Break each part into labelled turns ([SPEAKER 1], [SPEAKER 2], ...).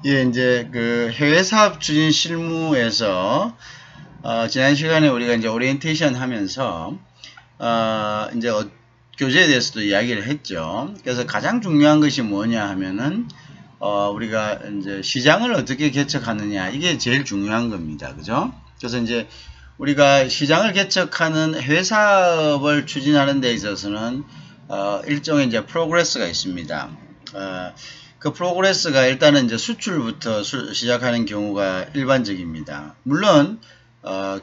[SPEAKER 1] 예, 이제 그 해외 사업 추진 실무에서 지난 시간에 우리가 이제 오리엔테이션 하면서 이제 교재에 대해서도 이야기를 했죠. 그래서 가장 중요한 것이 뭐냐 하면은 우리가 이제 시장을 어떻게 개척하느냐, 이게 제일 중요한 겁니다. 그죠? 그래서 이제 우리가 시장을 개척하는 해외 사업을 추진하는 데 있어서는 일종의 이제 프로그레스가 있습니다. 그 프로그레스가 일단은 이제 수출부터 시작하는 경우가 일반적입니다. 물론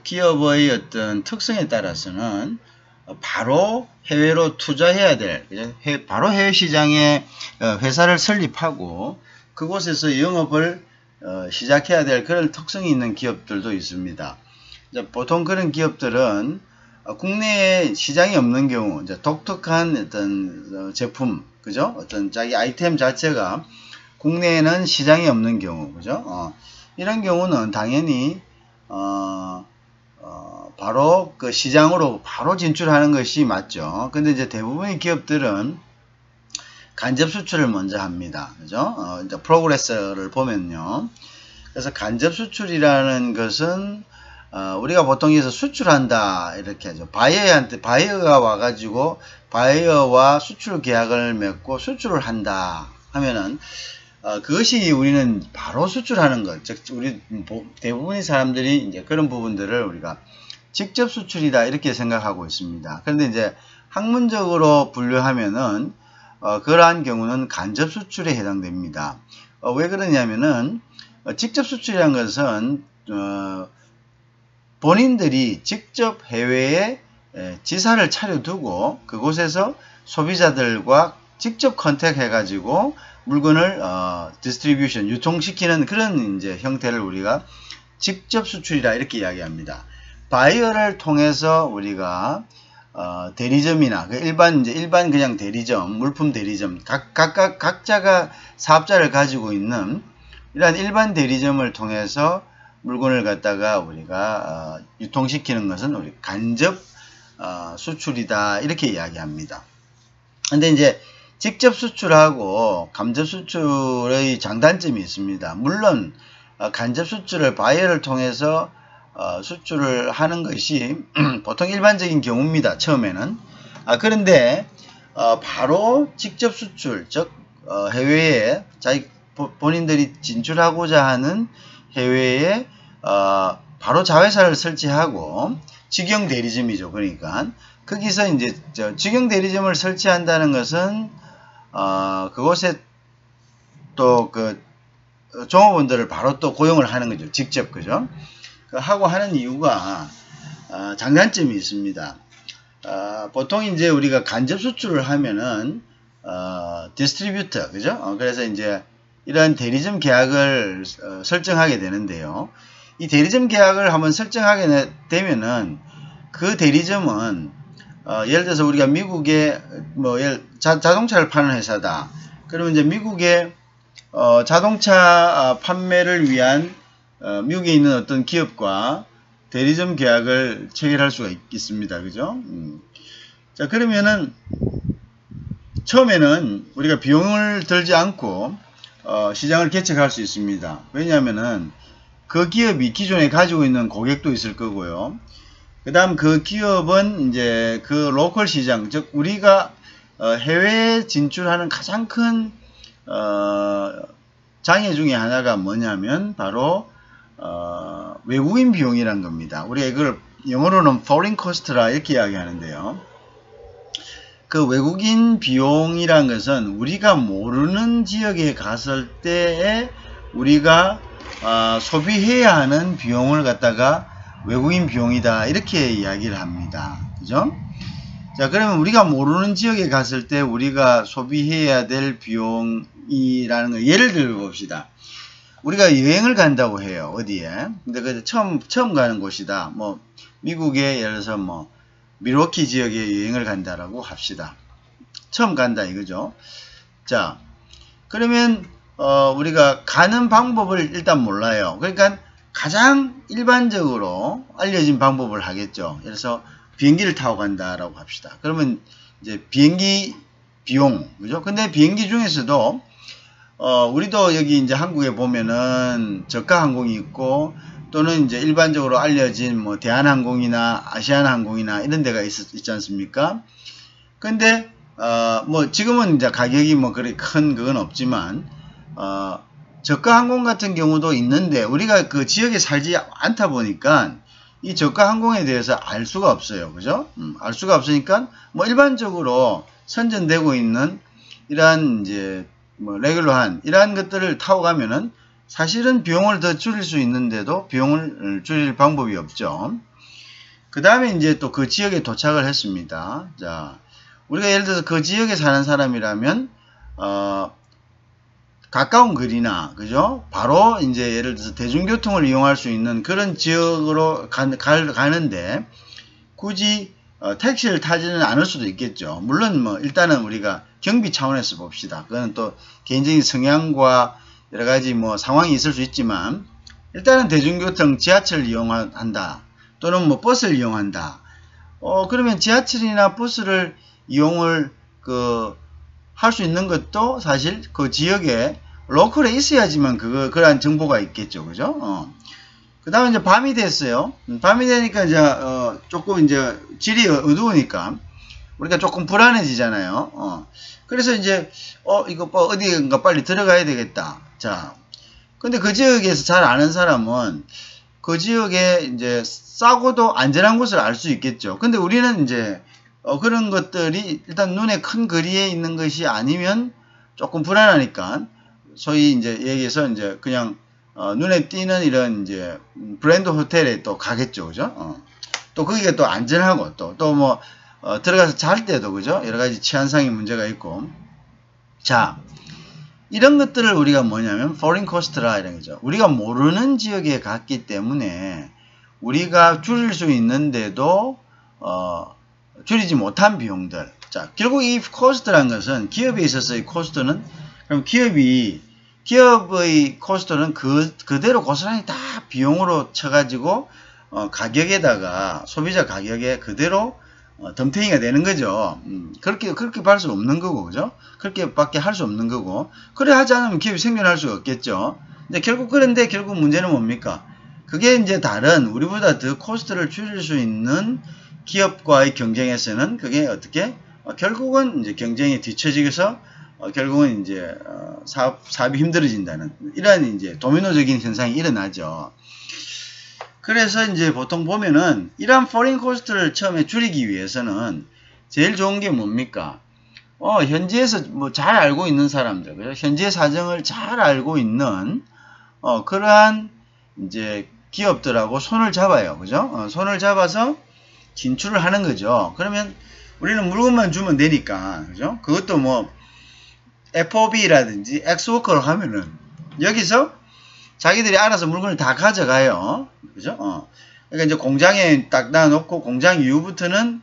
[SPEAKER 1] 기업의 어떤 특성에 따라서는 바로 해외로 투자해야 될, 바로 해외 시장에 회사를 설립하고 그곳에서 영업을 시작해야 될 그런 특성이 있는 기업들도 있습니다. 보통 그런 기업들은 국내에 시장이 없는 경우, 이제 독특한 어떤 제품, 그죠? 어떤 자기 아이템 자체가 국내에는 시장이 없는 경우, 그죠? 이런 경우는 당연히 바로 그 시장으로 바로 진출하는 것이 맞죠. 근데 이제 대부분의 기업들은 간접 수출을 먼저 합니다. 그죠? 이제 프로그레스를 보면요. 그래서 간접 수출이라는 것은 우리가 보통 여기서 수출한다 이렇게 하죠. 바이어가 와가지고 바이어와 수출 계약을 맺고 수출을 한다 하면은 그것이 우리는 바로 수출하는 것, 즉 우리 대부분의 사람들이 이제 그런 부분들을 우리가 직접 수출이다 이렇게 생각하고 있습니다. 그런데 이제 학문적으로 분류하면은 그러한 경우는 간접 수출에 해당됩니다. 왜 그러냐면은 직접 수출이라는 것은 본인들이 직접 해외에 지사를 차려두고 그곳에서 소비자들과 직접 컨택해 가지고 물건을 디스트리뷰션, 유통시키는 그런 이제 형태를 우리가 직접 수출이라 이렇게 이야기합니다. 바이어를 통해서 우리가 대리점이나 일반 그냥 대리점, 물품 대리점, 각자가 사업자를 가지고 있는 이러한 일반 대리점을 통해서 물건을 갖다가 우리가 유통시키는 것은 우리 간접 수출이다 이렇게 이야기합니다. 근데 이제 직접 수출하고 간접 수출의 장단점이 있습니다. 물론 간접 수출을 바이어를 통해서 수출을 하는 것이 보통 일반적인 경우입니다. 처음에는. 그런데 바로 직접 수출, 즉 해외에 본인들이 진출하고자 하는 해외에 바로 자회사를 설치하고 직영 대리점이죠. 그러니까 거기서 이제 직영 대리점을 설치한다는 것은 그곳에 또 그 종업원들을 바로 또 고용을 하는 거죠. 직접, 그죠? 하고 하는 이유가 장단점이 있습니다. 보통 이제 우리가 간접 수출을 하면은 디스트리뷰터, 그죠? 그래서 이제 이런 대리점 계약을 설정하게 되는데요. 이 대리점 계약을 한번 설정하게 되면은 그 대리점은 예를 들어서 우리가 미국에 자동차를 파는 회사다. 그러면 이제 미국에 자동차 판매를 위한 미국에 있는 어떤 기업과 대리점 계약을 체결할 수가 있습니다. 그죠? 자, 그러면은 처음에는 우리가 비용을 들지 않고 시장을 개척할 수 있습니다. 왜냐하면은 그 기업이 기존에 가지고 있는 고객도 있을 거고요. 그 다음 그 기업은 이제 그 로컬 시장, 즉 우리가 해외에 진출하는 가장 큰 장애 중에 하나가 뭐냐면 바로 외국인 비용이란 겁니다. 우리가 이걸 영어로는 foreign cost라 이렇게 이야기하는데요. 그 외국인 비용이란 것은 우리가 모르는 지역에 갔을 때에 우리가 소비해야 하는 비용을 갖다가 외국인 비용이다 이렇게 이야기를 합니다. 그죠? 자, 그러면 우리가 모르는 지역에 갔을 때 우리가 소비해야 될 비용이라는 거, 예를 들어 봅시다. 우리가 여행을 간다고 해요. 어디에? 근데 그 처음 가는 곳이다. 뭐 미국에 예를 들어서 뭐 밀워키 지역에 여행을 간다라고 합시다. 처음 간다 이거죠. 자, 그러면 우리가 가는 방법을 일단 몰라요. 그러니까 가장 일반적으로 알려진 방법을 하겠죠. 그래서 비행기를 타고 간다라고 합시다. 그러면 이제 비행기 비용, 그죠? 근데 비행기 중에서도 우리도 여기 이제 한국에 보면은 저가 항공이 있고 또는 이제 일반적으로 알려진 뭐 대한항공이나 아시아나항공이나 이런 데가 있지 않습니까? 근데 뭐 지금은 이제 가격이 뭐 그리 큰 그건 없지만 저가 항공 같은 경우도 있는데 우리가 그 지역에 살지 않다 보니까 이 저가 항공에 대해서 알 수가 없어요. 그죠? 알 수가 없으니까 뭐 일반적으로 선전되고 있는 이러한 이제 뭐 레귤러한 이러한 것들을 타고 가면은 사실은 비용을 더 줄일 수 있는데도 비용을 줄일 방법이 없죠. 그 다음에 이제 또 그 지역에 도착을 했습니다. 자, 우리가 예를 들어서 그 지역에 사는 사람이라면 가까운 거리나 그죠? 바로 이제 예를 들어서 대중교통을 이용할 수 있는 그런 지역으로 가는데 굳이 택시를 타지는 않을 수도 있겠죠. 물론 뭐 일단은 우리가 경비 차원에서 봅시다. 그건 또 개인적인 성향과 여러 가지 뭐 상황이 있을 수 있지만 일단은 대중교통 지하철을 이용한다. 또는 뭐 버스를 이용한다. 그러면 지하철이나 버스를 이용을 할 수 있는 것도 사실 그 지역에 로컬에 있어야지만 그러한 정보가 있겠죠. 그죠? 그 다음에 이제 밤이 됐어요. 밤이 되니까 이제, 조금 이제 질이 어두우니까 우리가 조금 불안해지잖아요. 그래서 이제, 이거 뭐 어디인가 빨리 들어가야 되겠다. 자. 근데 그 지역에서 잘 아는 사람은 그 지역에 이제 싸고도 안전한 곳을 알 수 있겠죠. 근데 우리는 이제, 그런 것들이 일단 눈에 큰 거리에 있는 것이 아니면 조금 불안하니까 소위 이제 얘기해서 이제 그냥 눈에 띄는 이런 이제 브랜드 호텔에 또 가겠죠. 그죠? 또 거기가 또 안전하고 또 뭐 들어가서 잘 때도 그죠? 여러 가지 치안상의 문제가 있고. 자, 이런 것들을 우리가 뭐냐면 foreign cost라 이런 거죠. 우리가 모르는 지역에 갔기 때문에 우리가 줄일 수 있는데도 줄이지 못한 비용들. 자, 결국 이 코스트라는 것은 기업에 있어서의 코스트는 그럼 기업의 코스트는 그대로 고스란히 다 비용으로 쳐가지고 가격에다가 소비자 가격에 그대로 덤탱이가 되는 거죠. 그렇게 할 수 없는 거고, 그죠? 그렇게밖에 할 수 없는 거고. 그래 하지 않으면 기업이 생존할 수가 없겠죠. 근데 그런데 결국 문제는 뭡니까? 그게 이제 다른 우리보다 더 코스트를 줄일 수 있는 기업과의 경쟁에서는 그게 어떻게 결국은 이제 경쟁에 뒤처지면서 결국은 이제 사업이 힘들어진다는 이러한 이제 도미노적인 현상이 일어나죠. 그래서 이제 보통 보면은 이러한 foreign cost를 처음에 줄이기 위해서는 제일 좋은 게 뭡니까? 현지에서 뭐 잘 알고 있는 사람들, 그죠? 현지의 사정을 잘 알고 있는 그러한 이제 기업들하고 손을 잡아요, 그죠? 손을 잡아서 진출을 하는 거죠. 그러면 우리는 물건만 주면 되니까, 그죠? 그것도 뭐 FOB라든지 엑스워커로 하면은 여기서 자기들이 알아서 물건을 다 가져가요. 그죠? 그러니까 이제 공장에 딱 놔놓고 공장 이후부터는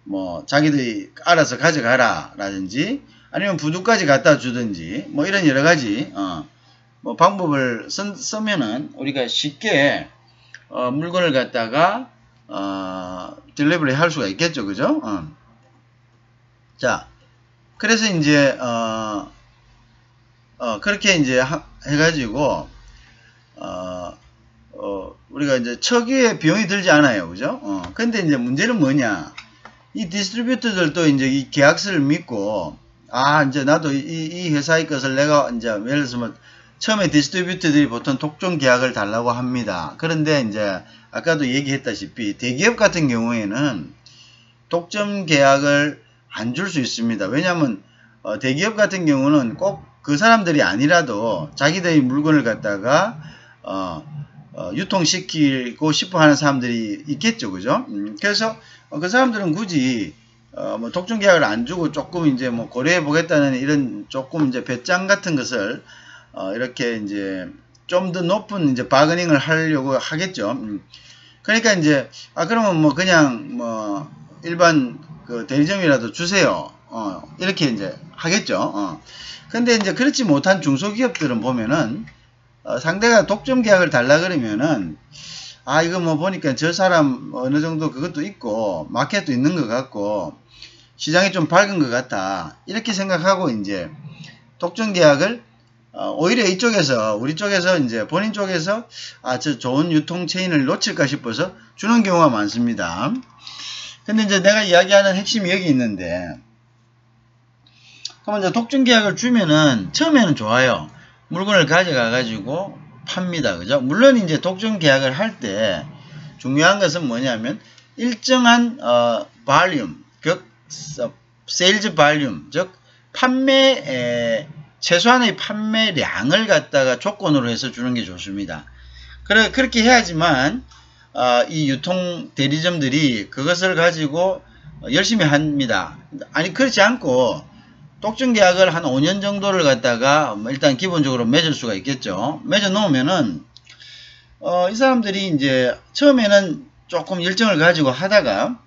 [SPEAKER 1] 뭐 자기들이 알아서 가져가라 라든지 아니면 부두까지 갖다 주든지 뭐 이런 여러 가지 뭐 방법을 쓰면은 우리가 쉽게 물건을 갖다가 딜리버리 할 수가 있겠죠. 그죠? 자, 그래서 이제 그렇게 이제 해가지고 우리가 이제 처기에 비용이 들지 않아요. 그죠? 근데 이제 문제는 뭐냐? 이 디스트리뷰터들도 이제 이 계약서를 믿고 이제 나도 이 회사의 것을 내가 이제 예를 들어서 뭐 처음에 디스트리뷰터들이 보통 독점 계약을 달라고 합니다. 그런데 이제 아까도 얘기했다시피 대기업 같은 경우에는 독점 계약을 안 줄 수 있습니다. 왜냐하면 대기업 같은 경우는 꼭 그 사람들이 아니라도 자기들의 물건을 갖다가 유통시키고 싶어 하는 사람들이 있겠죠. 그죠? 그래서 그 사람들은 굳이 뭐 독점 계약을 안 주고 조금 이제 뭐 고려해 보겠다는 이런 조금 이제 배짱 같은 것을 이렇게 이제 좀 더 높은 이제 바거닝을 하려고 하겠죠. 그러니까 이제 그러면 뭐 그냥 뭐 일반 그 대리점이라도 주세요. 이렇게 이제 하겠죠. 근데 이제 그렇지 못한 중소기업들은 보면은 상대가 독점 계약을 달라 그러면은 이거 뭐 보니까 저 사람 어느 정도 그것도 있고 마켓도 있는 것 같고 시장이 좀 밝은 것 같다 이렇게 생각하고 이제 독점 계약을 오히려 이쪽에서 우리 쪽에서 이제 본인 쪽에서 저 좋은 유통 체인을 놓칠까 싶어서 주는 경우가 많습니다. 근데 이제 내가 이야기하는 핵심이 여기 있는데, 그러면 이제 독점 계약을 주면은 처음에는 좋아요. 물건을 가져가 가지고 팝니다. 그죠? 물론 이제 독점 계약을 할 때 중요한 것은 뭐냐면 일정한 볼륨, 즉 세일즈 볼륨, 즉 판매 최소한의 판매량을 갖다가 조건으로 해서 주는 게 좋습니다. 그렇게 해야지만 이 유통 대리점들이 그것을 가지고 열심히 합니다. 아니 그렇지 않고 독점 계약을 한 5년 정도를 갖다가 일단 기본적으로 맺을 수가 있겠죠. 맺어 놓으면은 이 사람들이 이제 처음에는 조금 열정을 가지고 하다가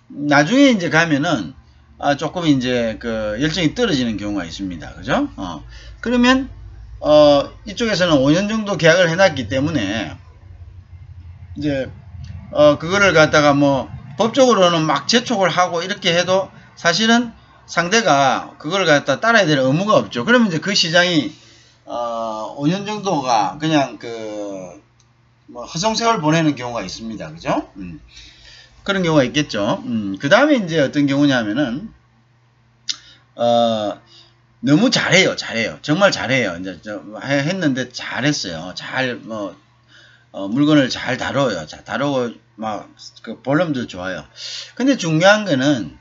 [SPEAKER 1] 나중에 이제 가면은 조금 이제 그 열정이 떨어지는 경우가 있습니다. 그죠? 그러면 이쪽에서는 5년 정도 계약을 해놨기 때문에 이제 그거를 갖다가 뭐 법적으로는 막 재촉을 하고 이렇게 해도 사실은 상대가 그걸 갖다 따라야 될 의무가 없죠. 그러면 이제 그 시장이 5년 정도가 그냥 뭐 허송세월 보내는 경우가 있습니다. 그죠? 그런 경우가 있겠죠. 그 다음에 이제 어떤 경우냐면은 너무 잘해요. 정말 잘해요. 이제 했는데 잘했어요. 물건을 잘 다뤄요. 다루고 막 그 볼륨도 좋아요. 근데 중요한 거는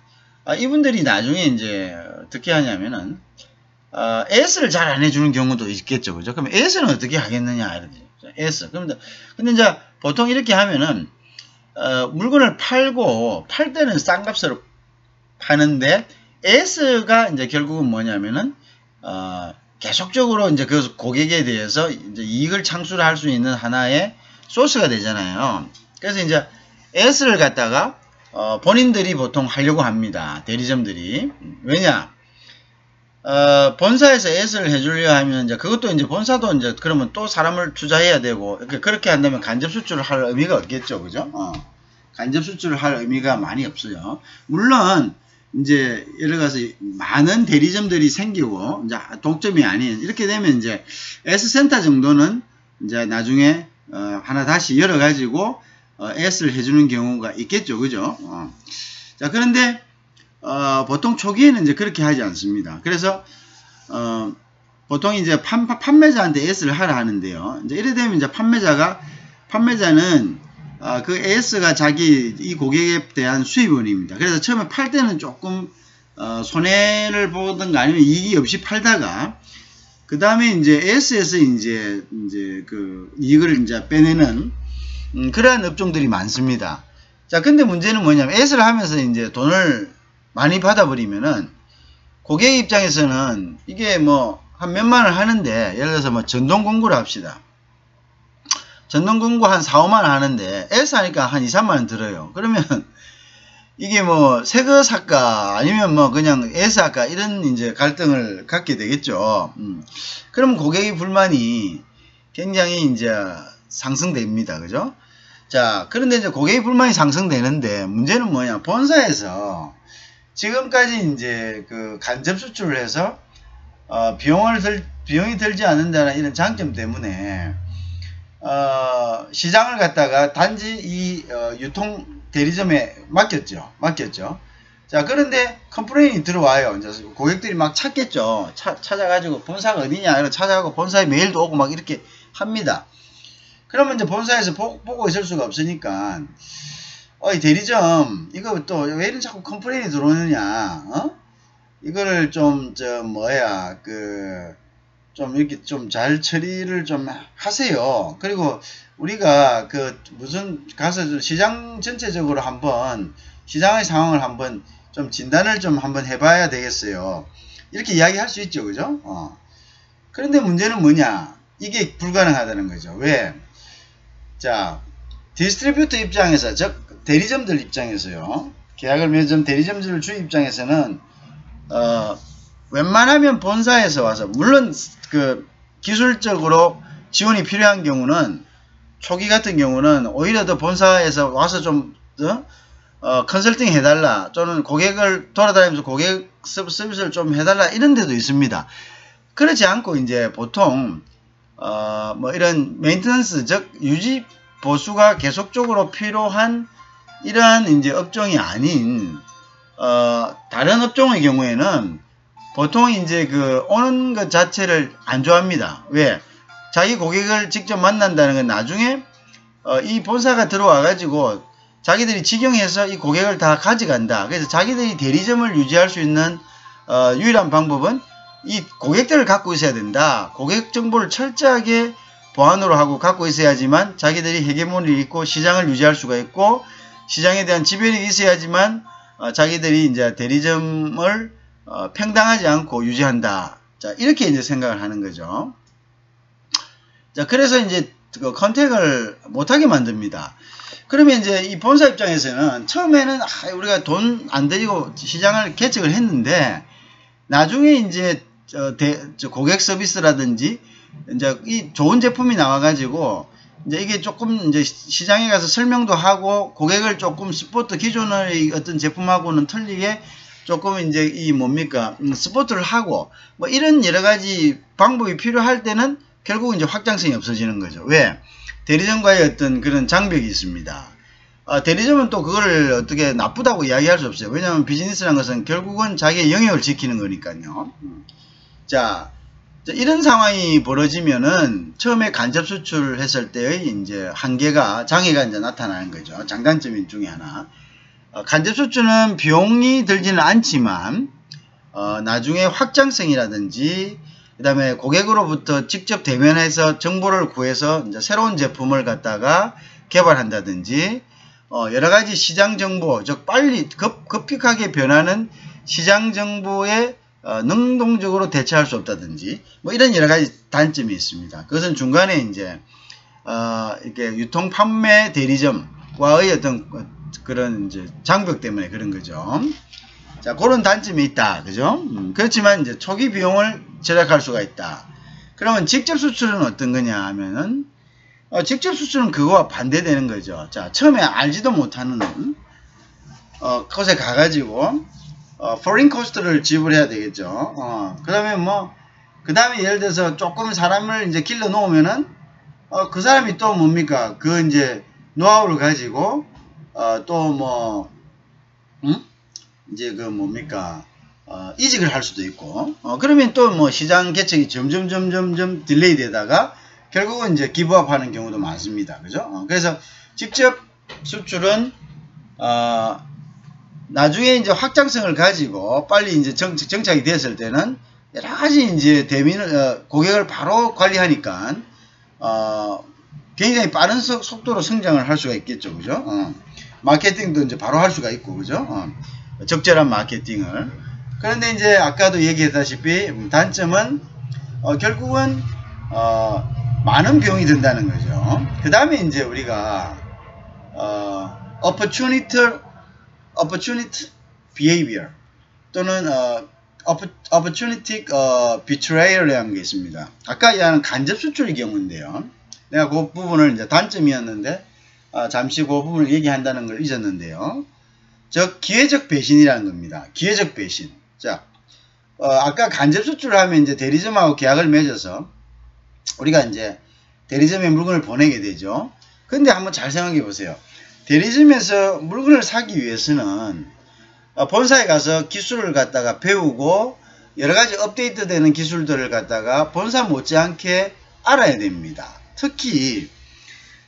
[SPEAKER 1] 이분들이 나중에 이제 어떻게 하냐면은 AS를 잘 안 해주는 경우도 있겠죠. 그죠? 그럼 AS는 어떻게 하겠느냐. AS. 근데 이제 보통 이렇게 하면은 물건을 팔 때는 싼 값으로 파는데 AS가 이제 결국은 뭐냐면은 계속적으로 이제 그 고객에 대해서 이제 이익을 창출할 수 있는 하나의 소스가 되잖아요. 그래서 이제 AS를 갖다가 본인들이 보통 하려고 합니다. 대리점들이. 왜냐? 본사에서 AS를 해주려 하면 이제 그것도 이제 본사도 이제 그러면 또 사람을 투자해야 되고 그렇게 한다면 간접 수출을 할 의미가 없겠죠. 그죠? 간접 수출을 할 의미가 많이 없어요. 물론 이제 예를 들어서 많은 대리점들이 생기고 이제 독점이 아닌 이렇게 되면 이제 S센터 정도는 이제 나중에 하나 다시 열어 가지고 S를 해주는 경우가 있겠죠. 그죠? 자, 그런데 보통 초기에는 이제 그렇게 하지 않습니다. 그래서 보통 이제 판매자한테 S를 하라 하는데요. 이제 이래 되면 이제 판매자는 그 AS가 이 고객에 대한 수입원입니다. 그래서 처음에 팔 때는 조금 손해를 보든가 아니면 이익이 없이 팔다가 그 다음에 이제 AS에서 이제 그 이익을 이제 빼내는 그러한 업종들이 많습니다. 자, 근데 문제는 뭐냐면 AS를 하면서 이제 돈을 많이 받아버리면은 고객 입장에서는 이게 뭐 한 몇만원 하는데 예를 들어서 뭐 전동 공구를 합시다. 전동 공구 한 4, 5만원 하는데 AS 하니까 한 2, 3만원 들어요. 그러면 이게 뭐 새 거 살까 아니면 뭐 그냥 AS 할까 이런 이제 갈등을 갖게 되겠죠. 그러면 고객의 불만이 굉장히 이제 상승됩니다. 그죠? 자, 그런데 이제 고객의 불만이 상승되는데 문제는 뭐냐? 본사에서 지금까지 이제 그 간접 수출을 해서 비용이 들지 않는다는 이런 장점 때문에 시장을 갖다가 단지 이 유통 대리점에 맡겼죠. 자, 그런데 컴플레인이 들어와요. 이제 고객들이 막 찾겠죠. 찾아가지고 본사가 어디냐 이런 찾아가고 본사에 메일도 오고 막 이렇게 합니다. 그러면 이제 본사에서 보고 있을 수가 없으니까 이 대리점 이거 또 왜 이런 자꾸 컴플레인이 들어오느냐, 이거를 좀 좀 이렇게 좀 잘 처리를 좀 하세요. 그리고 우리가 무슨 가서 시장 전체적으로 한번 시장의 상황을 한번 좀 진단을 좀 한번 해봐야 되겠어요. 이렇게 이야기할 수 있죠. 그죠? 그런데 문제는 뭐냐? 이게 불가능하다는 거죠. 왜? 자, 디스트리뷰터 입장에서, 즉 대리점들 입장에서요. 계약을 맺은 대리점들 주 입장에서는 웬만하면 본사에서 와서, 물론 그 기술적으로 지원이 필요한 경우는 초기 같은 경우는 오히려 더 본사에서 와서 좀 컨설팅 해달라, 또는 고객을 돌아다니면서 고객 서비스를 좀 해달라 이런 데도 있습니다. 그렇지 않고 이제 보통 뭐 이런 메인테넌스 즉 유지 보수가 계속적으로 필요한 이러한 이제 업종이 아닌 다른 업종의 경우에는 보통 이제 그 오는 것 자체를 안 좋아합니다. 왜? 자기 고객을 직접 만난다는 건 나중에 이 본사가 들어와 가지고 자기들이 직영해서 이 고객을 다 가져간다. 그래서 자기들이 대리점을 유지할 수 있는 유일한 방법은 이 고객들을 갖고 있어야 된다. 고객 정보를 철저하게 보안으로 하고 갖고 있어야지만 자기들이 헤게모니를 있고 시장을 유지할 수가 있고 시장에 대한 지배력이 있어야지만 자기들이 이제 대리점을 팽당하지 않고 유지한다. 자, 이렇게 이제 생각을 하는 거죠. 자, 그래서 이제 그 컨택을 못하게 만듭니다. 그러면 이제 이 본사 입장에서는 처음에는 우리가 돈 안 들이고 시장을 개척을 했는데 나중에 이제 고객 서비스라든지 이제 이 좋은 제품이 나와가지고 이제 이게 조금 이제 시장에 가서 설명도 하고 고객을 조금 스포트 기존의 어떤 제품하고는 틀리게 조금 이제 이 뭡니까 스포트를 하고 뭐 이런 여러 가지 방법이 필요할 때는 결국 이제 확장성이 없어지는 거죠. 왜? 대리점과의 어떤 그런 장벽이 있습니다. 대리점은 또 그거를 어떻게 나쁘다고 이야기할 수 없어요. 왜냐하면 비즈니스라는 것은 결국은 자기의 영역을 지키는 거니까요. 자, 이런 상황이 벌어지면은 처음에 간접 수출했을 때의 이제 한계가 장애가 이제 나타나는 거죠. 장단점 중에 하나. 간접 수출은 비용이 들지는 않지만 나중에 확장성이라든지 그 다음에 고객으로부터 직접 대면해서 정보를 구해서 이제 새로운 제품을 갖다가 개발한다든지 여러가지 시장 정보, 즉 빨리 급격하게 변하는 시장 정보에 능동적으로 대처할 수 없다든지 뭐 이런 여러가지 단점이 있습니다. 그것은 중간에 이제 이렇게 유통 판매 대리점과의 어떤 그런 이제 장벽 때문에 그런 거죠. 자, 그런 단점이 있다. 그죠? 그렇지만 이제 초기 비용을 절약할 수가 있다. 그러면 직접 수출은 어떤 거냐 하면은 직접 수출은 그거와 반대되는 거죠. 자, 처음에 알지도 못하는 곳에 가가지고 foreign cost를 지불해야 되겠죠. 그러면 뭐 그 다음에 예를 들어서 조금 사람을 이제 길러 놓으면은 그 사람이 또 뭡니까 그 이제 노하우를 가지고 또 뭐 이제 그 뭡니까 이직을 할 수도 있고 그러면 또 뭐 시장 개척이 점점 딜레이 되다가 결국은 이제 기부업 하는 경우도 많습니다. 그죠? 그래서 직접 수출은 나중에 이제 확장성을 가지고 빨리 이제 정착이 됐을 때는 여러 가지 이제 고객을 바로 관리하니까 굉장히 빠른 속도로 성장을 할 수가 있겠죠. 그죠? 마케팅도 이제 바로 할 수가 있고, 그죠? 적절한 마케팅을. 그런데 이제 아까도 얘기했다시피 단점은 결국은 많은 비용이 든다는 거죠. 그 다음에 이제 우리가 opportunity behavior 또는 opportunity betrayal이라는 게 있습니다. 아까 얘기하는 간접 수출의 경우인데요. 내가 그 부분을 이제 단점이었는데 잠시 그 부분을 얘기한다는 걸 잊었는데요. 즉 기회적 배신이라는 겁니다. 기회적 배신. 자, 아까 간접 수출을 하면 이제 대리점하고 계약을 맺어서 우리가 이제 대리점에 물건을 보내게 되죠. 근데 한번 잘 생각해 보세요. 대리점에서 물건을 사기 위해서는 본사에 가서 기술을 갖다가 배우고 여러가지 업데이트되는 기술들을 갖다가 본사 못지않게 알아야 됩니다. 특히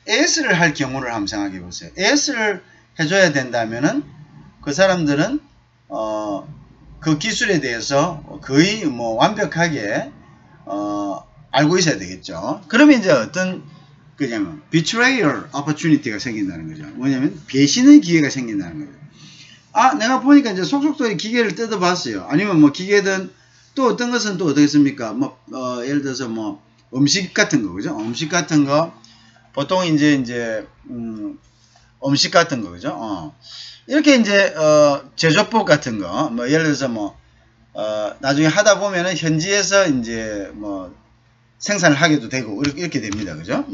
[SPEAKER 1] AS를 할 경우를 한번 생각해 보세요. AS를 해줘야 된다면은 그 사람들은 그 기술에 대해서 거의 뭐 완벽하게 알고 있어야 되겠죠. 그러면 이제 어떤 그냐면 betrayal opportunity가 생긴다는 거죠. 뭐냐면 배신의 기회가 생긴다는 거죠. 내가 보니까 이제 속속들이 기계를 뜯어봤어요. 아니면 뭐 기계든 또 어떤 것은 또 어떻겠습니까? 뭐 예를 들어서 뭐 음식 같은 거, 그죠? 음식 같은 거 보통 이제 음식 같은 거, 그죠? 이렇게 이제 제조법 같은 거, 뭐 예를 들어서 뭐 나중에 하다 보면은 현지에서 이제 뭐 생산을 하게도 되고 이렇게 됩니다, 그죠?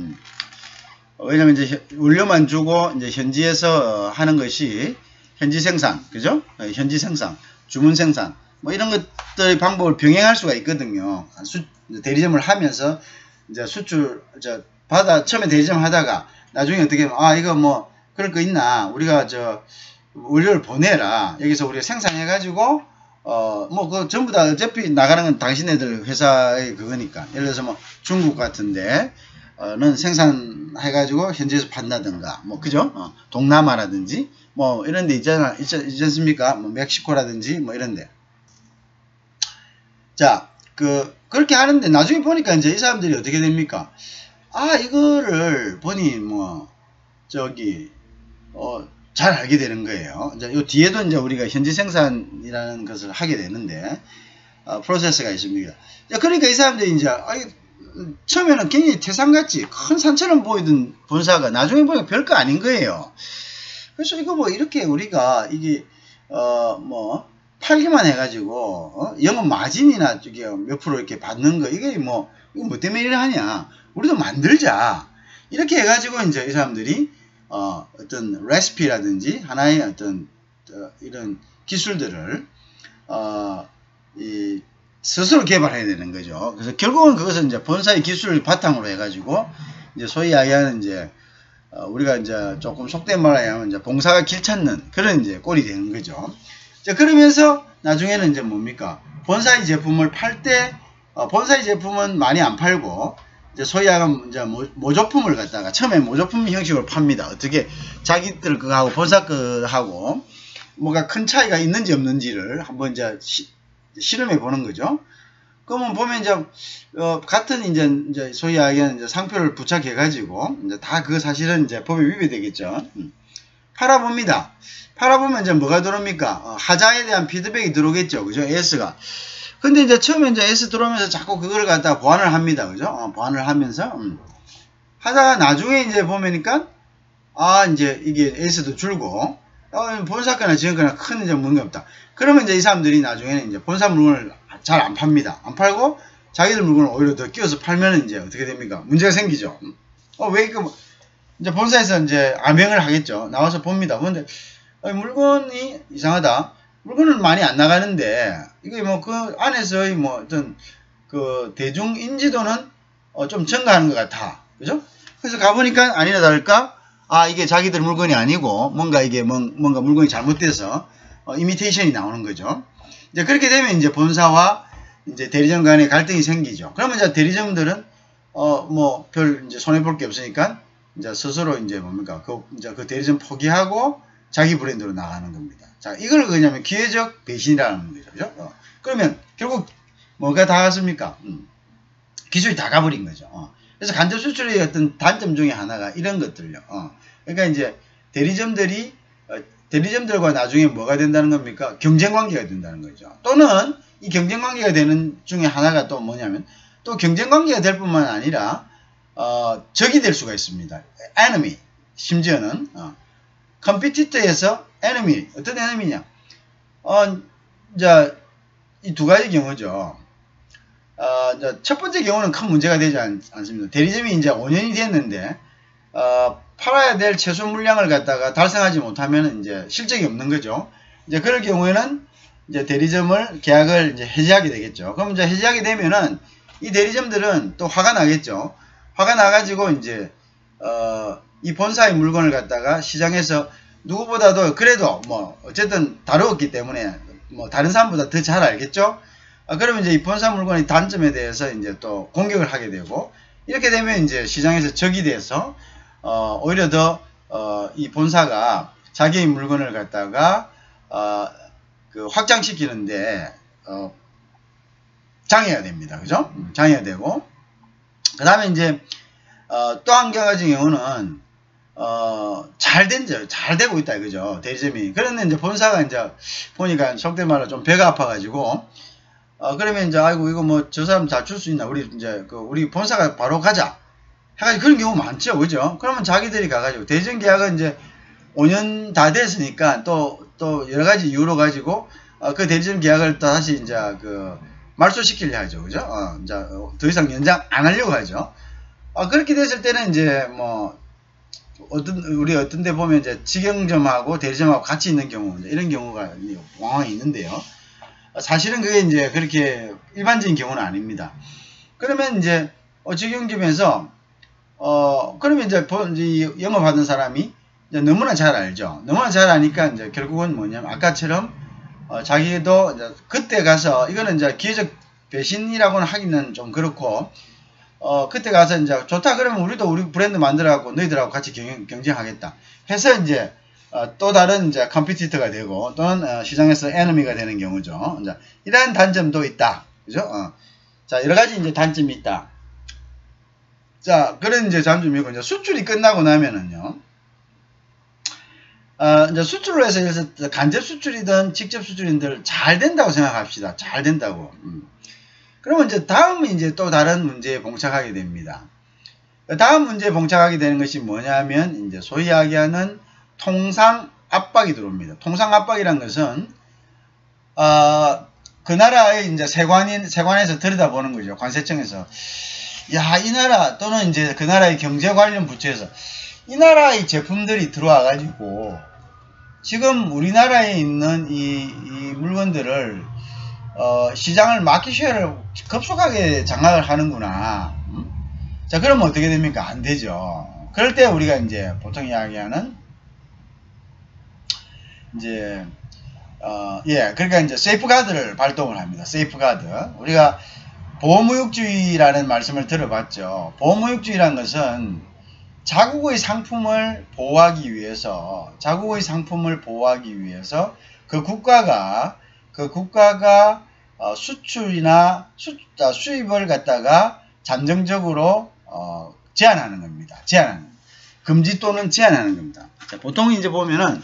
[SPEAKER 1] 왜냐면 이제 원료만 주고 이제 현지에서 하는 것이 현지 생산, 그죠? 현지 생산, 주문 생산, 뭐 이런 것들의 방법을 병행할 수가 있거든요. 대리점을 하면서 이제 수출 처음에 대리점 하다가 나중에 어떻게 하면 이거 뭐 그럴 거 있나, 우리가 원료를 보내라, 여기서 우리가 생산해 가지고 뭐 그 전부 다 어차피 나가는 건 당신네들 회사의 그거니까, 예를 들어서 뭐 중국 같은데 는 생산해 가지고 현지에서 판다든가, 뭐 그죠? 동남아라든지 뭐 이런 데 있지 않습니까? 뭐 멕시코라든지 뭐 이런 데. 자, 그렇게 하는데 나중에 보니까 이제 이 사람들이 어떻게 됩니까? 이거를 보니 뭐 잘 알게 되는 거예요. 이제 요 뒤에도 이제 우리가 현지 생산이라는 것을 하게 되는데 프로세스가 있습니다. 그러니까 이 사람들이 이제 처음에는 굉장히 태산같이 큰 산처럼 보이던 본사가 나중에 보니까 별거 아닌 거예요. 그래서 이거 뭐 이렇게 우리가 이게 뭐 팔기만 해가지고 영업 마진이나 몇 프로 이렇게 받는 거, 이게 뭐 이거 뭐 때문에 이래 하냐, 우리도 만들자, 이렇게 해가지고 이제 이 사람들이 어떤 레시피라든지 하나의 어떤 이런 기술들을 스스로 개발해야 되는 거죠. 그래서 결국은 그것은 이제 본사의 기술을 바탕으로 해가지고 이제 소위 이야기하는 이제 우리가 이제 조금 속된 말로 하면 이제 봉사가 길 찾는 그런 이제 꼴이 되는 거죠. 자, 그러면서 나중에는 이제 뭡니까? 본사의 제품을 팔 때 본사의 제품은 많이 안 팔고 이제 소위 하면 이제 모조품을 갖다가 처음에 모조품 형식으로 팝니다. 어떻게 자기들 그거하고 본사 거하고 뭐가 큰 차이가 있는지 없는지를 한번 이제 실험해 보는 거죠. 그러면 보면 이제 같은 이제 소위 이야기하는 이제 상표를 부착해 가지고 이제 다 그 사실은 이제 법에 위배되겠죠. 팔아봅니다. 팔아보면 이제 뭐가 들어옵니까? 하자에 대한 피드백이 들어오겠죠. 그죠? S가. 근데 이제 처음에 이제 S 들어오면서 자꾸 그걸 갖다가 보완을 합니다. 그죠? 보완을 하면서, 하다가 나중에 이제 보면니까, 이제 이게 S도 줄고, 본사 거나 지금 거나 큰 이제 문제 없다. 그러면 이제 이 사람들이 나중에는 이제 본사 물건을 잘 안 팝니다. 안 팔고, 자기들 물건을 오히려 더 끼워서 팔면 이제 어떻게 됩니까? 문제가 생기죠. 왜 이거, 이제 본사에서 이제 암행을 하겠죠. 나와서 봅니다. 근데, 물건이 이상하다. 물건은 많이 안 나가는데, 이게 뭐 그 안에서의 뭐 어떤 그 대중 인지도는 좀 증가하는 것 같아. 그죠? 그래서 가보니까 아니나 다를까? 이게 자기들 물건이 아니고, 뭔가 이게 뭔가 물건이 잘못돼서, 이미테이션이 나오는 거죠. 이제 그렇게 되면 이제 본사와 이제 대리점 간에 갈등이 생기죠. 그러면 이제 대리점들은, 뭐 별 이제 손해볼 게 없으니까, 이제 스스로 이제 뭡니까? 이제 그 대리점 포기하고 자기 브랜드로 나가는 겁니다. 자, 이걸 그냐면 기회적 배신이라는 거죠. 그죠? 그러면 결국 뭐가 다 갔습니까? 기술이 다 가버린 거죠. 그래서 간접 수출의 어떤 단점 중에 하나가 이런 것들요. 그러니까 이제 대리점들과 나중에 뭐가 된다는 겁니까? 경쟁 관계가 된다는 거죠. 또는 이 경쟁 관계가 되는 중에 하나가 또 뭐냐면, 또 경쟁 관계가 될 뿐만 아니라 적이 될 수가 있습니다. enemy. 심지어는 컴피티터에서 enemy. 어떤 enemy냐? 이제 이 두 가지 경우죠. 첫 번째 경우는 큰 문제가 되지 않습니다. 대리점이 이제 5년이 됐는데 팔아야 될 최소 물량을 갖다가 달성하지 못하면 이제 실적이 없는 거죠. 이제 그럴 경우에는 이제 대리점을 계약을 이제 해지하게 되겠죠. 그럼 이제 해지하게 되면은 이 대리점들은 또 화가 나겠죠. 화가 나가지고 이제 이 본사의 물건을 갖다가 시장에서 누구보다도 그래도 뭐 어쨌든 다루었기 때문에 뭐 다른 사람보다 더 잘 알겠죠. 그러면 이제 이 본사 물건의 단점에 대해서 이제 또 공격을 하게 되고, 이렇게 되면 이제 시장에서 적이 돼서 오히려 더 이 본사가 자기의 물건을 갖다가 그 확장시키는데 장애가 됩니다. 그죠? 장애가 되고, 그 다음에 이제 또 한 가지 경우는 잘 되고 있다 이거죠. 대리점이. 그런데 이제 본사가 이제 보니까 속된 말로 좀 배가 아파가지고 그러면 이제 아이고 이거 뭐 저 사람 다 줄 수 있나, 우리 이제 우리 본사가 바로 가자 해가지고 그런 경우 많죠. 그죠? 그러면 자기들이 가가지고 대리점 계약은 이제 5년 다 됐으니까 또 여러 가지 이유로 가지고 그 대리점 계약을 또 다시 이제 말소시키려 하죠. 그죠? 이제 더 이상 연장 안 하려고 하죠. 그렇게 됐을 때는 이제 뭐 우리 어떤 데 보면 이제 직영점하고 대리점하고 같이 있는 경우, 이런 경우가 왕왕 있는데요. 사실은 그게 이제 그렇게 일반적인 경우는 아닙니다. 그러면 이제 적용점에서 그러면 이제 영업하는 사람이 이제 너무나 잘 알죠. 너무나 잘 아니까 이제 결국은 뭐냐면 아까처럼 자기도 이제 그때 가서 이거는 이제 기회적 배신이라고는 하기는 좀 그렇고 그때 가서 이제 좋다 그러면 우리도 우리 브랜드 만들어갖고 너희들하고 같이 경쟁하겠다 해서 이제 또 다른 이제 컴피티터가 되고 또는 시장에서 에너미가 되는 경우죠. 이제 이러한 단점도 있다. 그죠? 자, 여러 가지 이제 단점이 있다. 자, 그런 이제 단점이고 이제 수출이 끝나고 나면은요. 이제 수출로 해서 간접 수출이든 직접 수출이든 잘 된다고 생각합시다. 잘 된다고. 그러면 이제 다음은 이제 또 다른 문제에 봉착하게 됩니다. 다음 문제에 봉착하게 되는 것이 뭐냐면 이제 소위 이야기하는 통상 압박이 들어옵니다. 통상 압박이란 것은 그 나라의 이제 세관에서 들여다보는 거죠. 관세청에서 야, 이 나라 또는 이제 그 나라의 경제 관련 부처에서 이 나라의 제품들이 들어와 가지고 지금 우리나라에 있는 이 물건들을 시장을 마켓 쉐어를 급속하게 장악을 하는구나. 자, 그러면 어떻게 됩니까? 안 되죠. 그럴 때 우리가 이제 보통 이야기하는 이제 그러니까 이제 세이프가드를 발동을 합니다. 세이프가드. 우리가 보호무역주의라는 말씀을 들어봤죠. 보호무역주의라는 것은 자국의 상품을 보호하기 위해서 그 국가가 수출이나 수입을 갖다가 잠정적으로 제한하는 겁니다. 금지 또는 제한하는 겁니다. 자, 보통 이제 보면은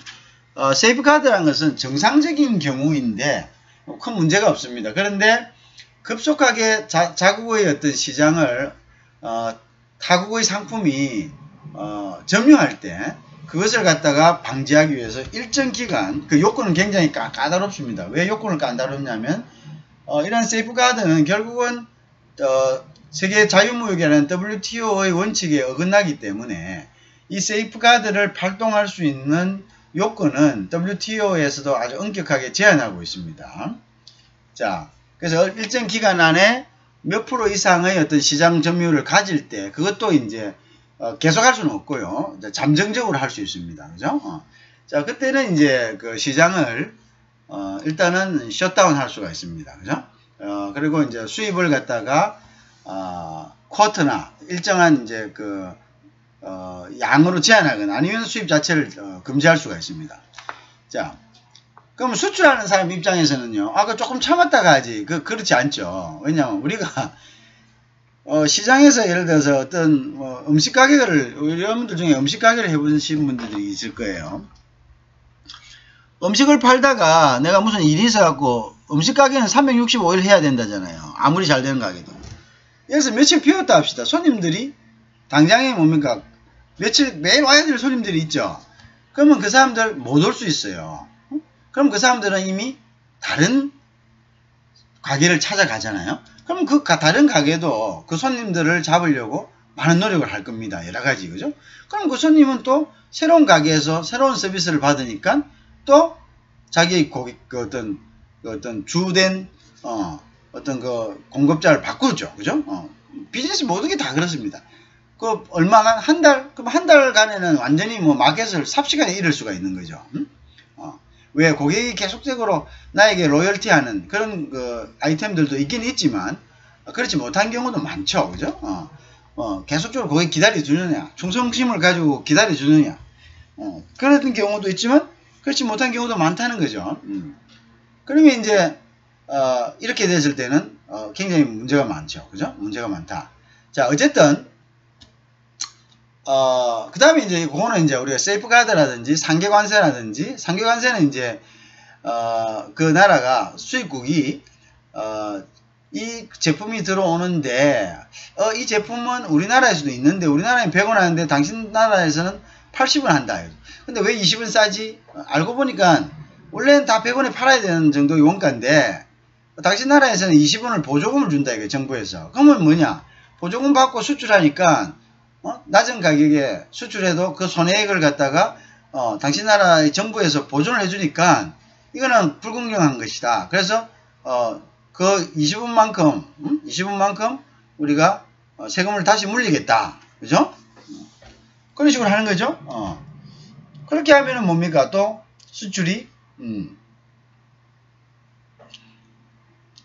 [SPEAKER 1] 세이프가드라는 것은 정상적인 경우인데 큰 문제가 없습니다. 그런데 급속하게 자국의 어떤 시장을 타국의 상품이 점유할 때 그것을 갖다가 방지하기 위해서 일정 기간 그 요건은 굉장히 까다롭습니다. 왜 요건을 까다롭냐면 이런 세이프가드는 결국은 세계 자유무역이라는 WTO의 원칙에 어긋나기 때문에 이 세이프가드를 발동할 수 있는 요건은 WTO에서도 아주 엄격하게 제한하고 있습니다. 자, 그래서 일정 기간 안에 몇 프로 이상의 어떤 시장 점유율을 가질 때 그것도 이제 계속할 수는 없고요. 잠정적으로 할 수 있습니다. 그죠? 자, 그때는 이제 그 시장을 일단은 셧다운 할 수가 있습니다. 그죠? 그리고 이제 수입을 갖다가 쿼터나 일정한 이제 그 양으로 제한하거나 아니면 수입 자체를 금지할 수가 있습니다. 자, 그럼 수출하는 사람 입장에서는요. 그 조금 참았다가 하지. 그렇지 않죠. 왜냐하면 우리가 시장에서 예를 들어서 어떤 음식 가게를 여러분들 중에 음식 가게를 해보신 분들이 있을 거예요. 음식을 팔다가 내가 무슨 일이 있어갖고 음식 가게는 365일 해야 된다잖아요. 아무리 잘 되는 가게도. 여기서 며칠 비웠다 합시다. 손님들이 당장에 뭡니까? 매일 와야 될 손님들이 있죠. 그러면 그 사람들 못 올 수 있어요. 그럼 그 사람들은 이미 다른 가게를 찾아가잖아요. 그럼 그 다른 가게도 그 손님들을 잡으려고 많은 노력을 할 겁니다. 여러 가지, 그죠? 그럼 그 손님은 또 새로운 가게에서 새로운 서비스를 받으니까 또 자기 어떤 주된 어떤 그 공급자를 바꾸죠. 그죠? 비즈니스 모든 게 다 그렇습니다. 그 얼마나 그럼 한 달간에는 완전히 뭐 마켓을 삽시간에 잃을 수가 있는 거죠. 왜 고객이 계속적으로 나에게 로열티하는 그런 그 아이템들도 있긴 있지만 그렇지 못한 경우도 많죠. 그죠? 계속적으로 고객 기다려주느냐, 충성심을 가지고 기다려주느냐, 그런 경우도 있지만 그렇지 못한 경우도 많다는 거죠. 그러면 이제 이렇게 됐을 때는 굉장히 문제가 많죠. 그죠? 문제가 많다. 자, 어쨌든 그 다음에 이제 그거는 이제 우리가 세이프가드라든지 상계관세라든지, 상계관세는 이제 그 나라가 수입국이 이 제품이 들어오는데 이 제품은 우리나라에서도 있는데 우리나라에 100원 하는데 당신 나라에서는 80원 한다. 근데 왜 20원 싸지? 알고 보니까 원래는 다 100원에 팔아야 되는 정도의 원가인데 당신 나라에서는 20원을 보조금을 준다 이게 정부에서. 그러면 뭐냐? 보조금 받고 수출하니까 낮은 가격에 수출해도 그 손해액을 갖다가 당신 나라의 정부에서 보존을 해주니까 이거는 불공정한 것이다. 그래서 그 20원만큼 우리가 세금을 다시 물리겠다. 그죠? 그런 식으로 하는 거죠. 그렇게 하면은 뭡니까? 또 수출이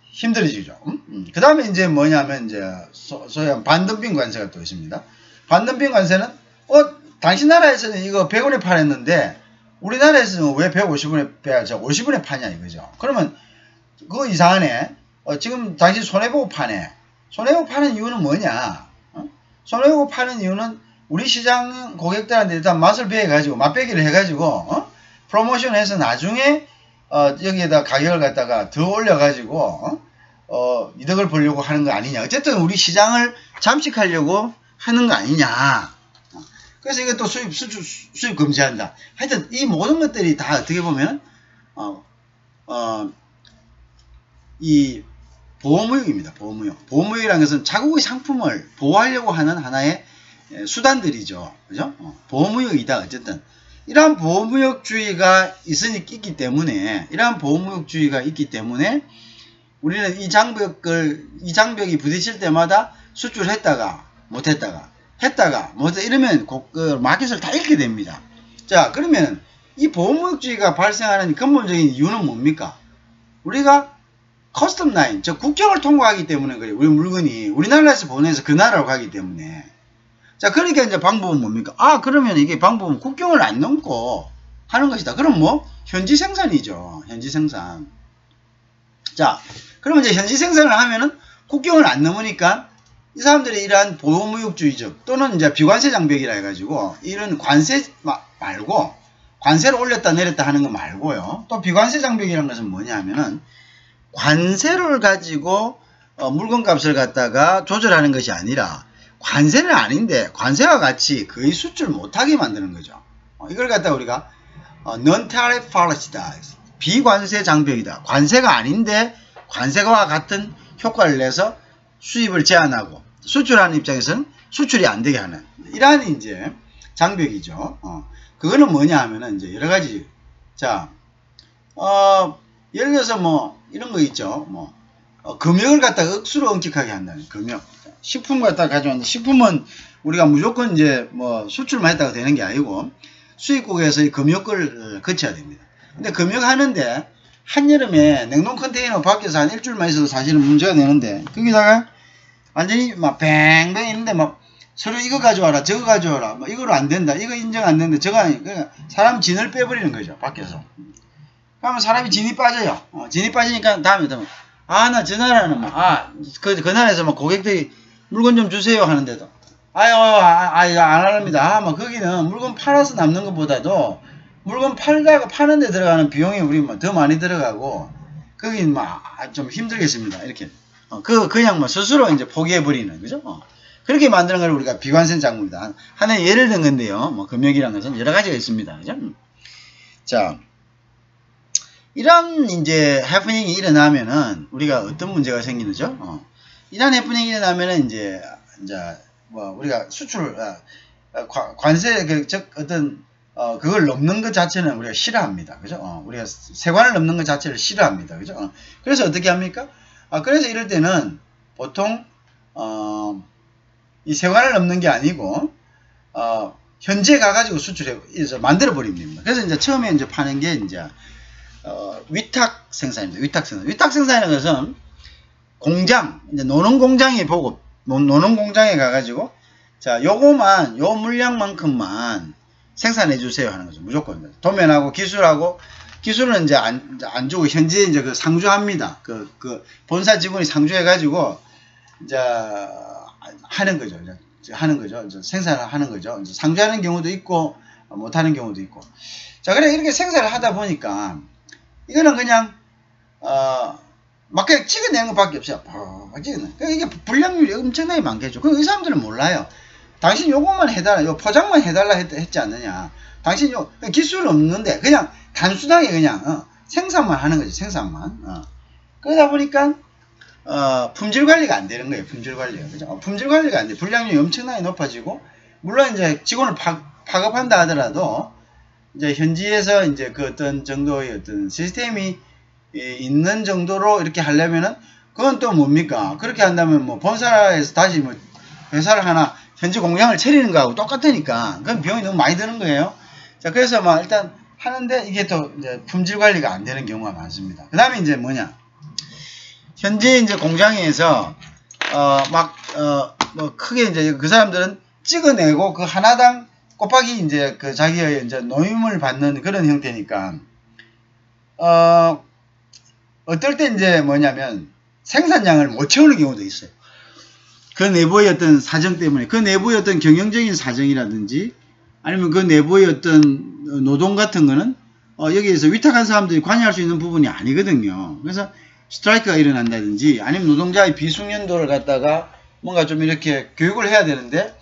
[SPEAKER 1] 힘들어지죠. 그 다음에 이제 뭐냐면 이제 소위 반덤핑 관세가 또 있습니다. 반덤핑 관세는 당신 나라에서는 이거 100원에 팔았는데 우리나라에서는 왜 150원에 빼야죠? 50원에 파냐 이거죠. 그러면 그거 이상하네. 지금 당신 손해보고 파네. 손해보고 파는 이유는 뭐냐? 손해보고 파는 이유는 우리 시장 고객들한테 일단 맛을 배워가지고 맛배기를 해가지고 프로모션해서 나중에 여기에다 가격을 갖다가 더 올려가지고 이득을 보려고 하는 거 아니냐. 어쨌든 우리 시장을 잠식하려고 하는 거 아니냐. 그래서 이것도 수입 금지한다. 하여튼 이 모든 것들이 다 어떻게 보면 이 보호무역입니다. 보호무역. 보호무역이라는 것은 자국의 상품을 보호하려고 하는 하나의 수단들이죠. 그죠? 보호무역이다. 어쨌든 이러한 보호무역주의가 있기 때문에 우리는 이 장벽이 부딪힐 때마다 수출했다가 못했다가 이러면 마켓을 다 잃게 됩니다. 자, 그러면 이 보호무역주의가 발생하는 근본적인 이유는 뭡니까? 우리가 커스텀 라인, 즉 국경을 통과하기 때문에 그래요. 우리 물건이 우리나라에서 보내서 그 나라로 가기 때문에. 자, 그러니까 이제 방법은 뭡니까? 그러면 이게 방법은 국경을 안 넘고 하는 것이다. 그럼 뭐? 현지 생산이죠. 현지 생산. 자, 그러면 이제 현지 생산을 하면은 국경을 안 넘으니까 이 사람들이 이러한 보호무역주의적 또는 이제 비관세 장벽이라 해가지고 이런 관세 말고 관세를 올렸다 내렸다 하는 거 말고요. 또 비관세 장벽이라는 것은 뭐냐 하면은 관세를 가지고 물건값을 갖다가 조절하는 것이 아니라 관세는 아닌데 관세와 같이 거의 수출 못하게 만드는 거죠. 이걸 갖다가 우리가 non-tariff policy다. 비관세 장벽이다. 관세가 아닌데 관세와 같은 효과를 내서 수입을 제한하고 수출하는 입장에서는 수출이 안 되게 하는 이러한 이제 장벽이죠. 그거는 뭐냐 하면은 이제 여러 가지. 자, 예를 들어서 뭐 이런 거 있죠. 뭐 금역을 갖다가 억수로 엄격하게 한다는 금역. 식품 갖다가 가져왔는데 식품은 우리가 무조건 이제 뭐 수출만 했다가 되는 게 아니고 수입국에서 이 금역을 거쳐야 됩니다. 근데 금역하는데 한여름에 냉동 컨테이너 밖에서 한 일주일만 있어도 사실은 문제가 되는데 거기다가 완전히 막 뱅뱅 있는데 막 서로 이거 가져와라 저거 가져와라 뭐 이거로 안 된다 이거 인정 안 된다 저거 아니 그러니까 사람 진을 빼버리는 거죠. 밖에서. 그러면 사람이 진이 빠져요. 진이 빠지니까 다음에 나 저 나라는 그 나라에서 막 고객들이 물건 좀 주세요 하는데도 안 합니다. 뭐 거기는 물건 팔아서 남는 것보다도 물건 파는 데 들어가는 비용이 우리 더 많이 들어가고 거긴 좀 힘들겠습니다. 이렇게 그냥 스스로 이제 포기해버리는 거죠. 그렇게 만드는 걸 우리가 비관세 장벽이다. 하나의 예를 든 건데요. 뭐 금역이라는 것은 여러 가지가 있습니다. 그죠? 자, 이런 이제 해프닝이 일어나면은 우리가 어떤 문제가 생기는죠? 이런 해프닝이 일어나면은 이제 뭐 우리가 수출 관세 즉 어떤 그걸 넘는 것 자체는 우리가 싫어합니다. 그죠? 우리가 세관을 넘는 것 자체를 싫어합니다. 그죠? 그래서 어떻게 합니까? 그래서 이럴 때는 보통 이 세관을 넘는 게 아니고 현지에 가가지고 수출해서 만들어 버립니다. 그래서 이제 처음에 이제 파는 게 이제 위탁 생산입니다. 위탁 생산. 위탁 생산이라는 것은 공장, 이제 노는 공장에 보고 노는 공장에 가가지고 자 요거만 요 물량만큼만 생산해 주세요 하는 거죠. 무조건 도면하고 기술은 이제 안 주고 현지에 이제 그 상주합니다. 그 본사 직원이 상주해가지고 이제 하는 거죠. 이제 생산을 하는 거죠. 이제 상주하는 경우도 있고 못하는 경우도 있고. 자, 그래 이렇게 생산을 하다 보니까 이거는 그냥 막 그냥 찍어내는 것밖에 없어요. 찍어내. 이게 불량률이 엄청나게 많겠죠. 이 사람들은 몰라요. 당신 요것만 해달라, 요 포장만 해달라 했지 않느냐. 당신 기술은 없는데 그냥 단순하게 그냥 생산만 하는 거지. 생산만. 그러다 보니까 품질 관리가 안 되는 거예요. 품질 관리가. 그죠? 품질 관리가 안 돼. 불량률이 엄청나게 높아지고 물론 이제 직원을 파급한다 하더라도 이제 현지에서 이제 그 어떤 정도의 어떤 시스템이 있는 정도로 이렇게 하려면은 그건 또 뭡니까? 그렇게 한다면 뭐 본사에서 다시 뭐 회사를 하나 현지 공장을 차리는 거하고 똑같으니까 그건 비용이 너무 많이 드는 거예요. 자, 그래서 막 일단 하는데 이게 또 이제 품질 관리가 안 되는 경우가 많습니다. 그 다음에 이제 뭐냐? 현재 이제 공장에서 뭐 크게 이제 그 사람들은 찍어내고 그 하나당 곱하기 이제 그 자기의 이제 노임을 받는 그런 형태니까 어떨 때 이제 뭐냐면 생산량을 못 채우는 경우도 있어요. 그 내부의 어떤 사정 때문에 그 내부의 어떤 경영적인 사정이라든지 아니면 그 내부의 어떤 노동 같은 거는 여기에서 위탁한 사람들이 관여할 수 있는 부분이 아니거든요. 그래서 스트라이크가 일어난다든지 아니면 노동자의 비숙련도를 갖다가 뭔가 좀 이렇게 교육을 해야 되는데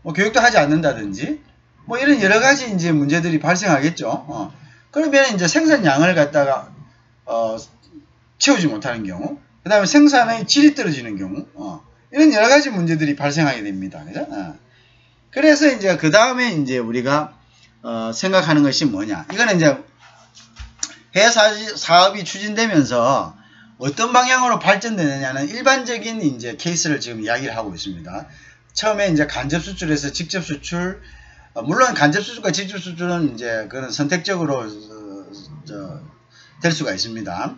[SPEAKER 1] 뭐 교육도 하지 않는다든지 뭐 이런 여러 가지 이제 문제들이 발생하겠죠. 그러면 이제 생산량을 갖다가 채우지 못하는 경우, 그 다음에 생산의 질이 떨어지는 경우, 이런 여러 가지 문제들이 발생하게 됩니다. 그죠? 그래서 이제 그 다음에 이제 우리가 생각하는 것이 뭐냐? 이거는 이제 해외 사업이 추진되면서 어떤 방향으로 발전되느냐는 일반적인 이제 케이스를 지금 이야기를 하고 있습니다. 처음에 이제 간접 수출에서 직접 수출, 물론 간접 수출과 직접 수출은 이제 그런 선택적으로 될 수가 있습니다.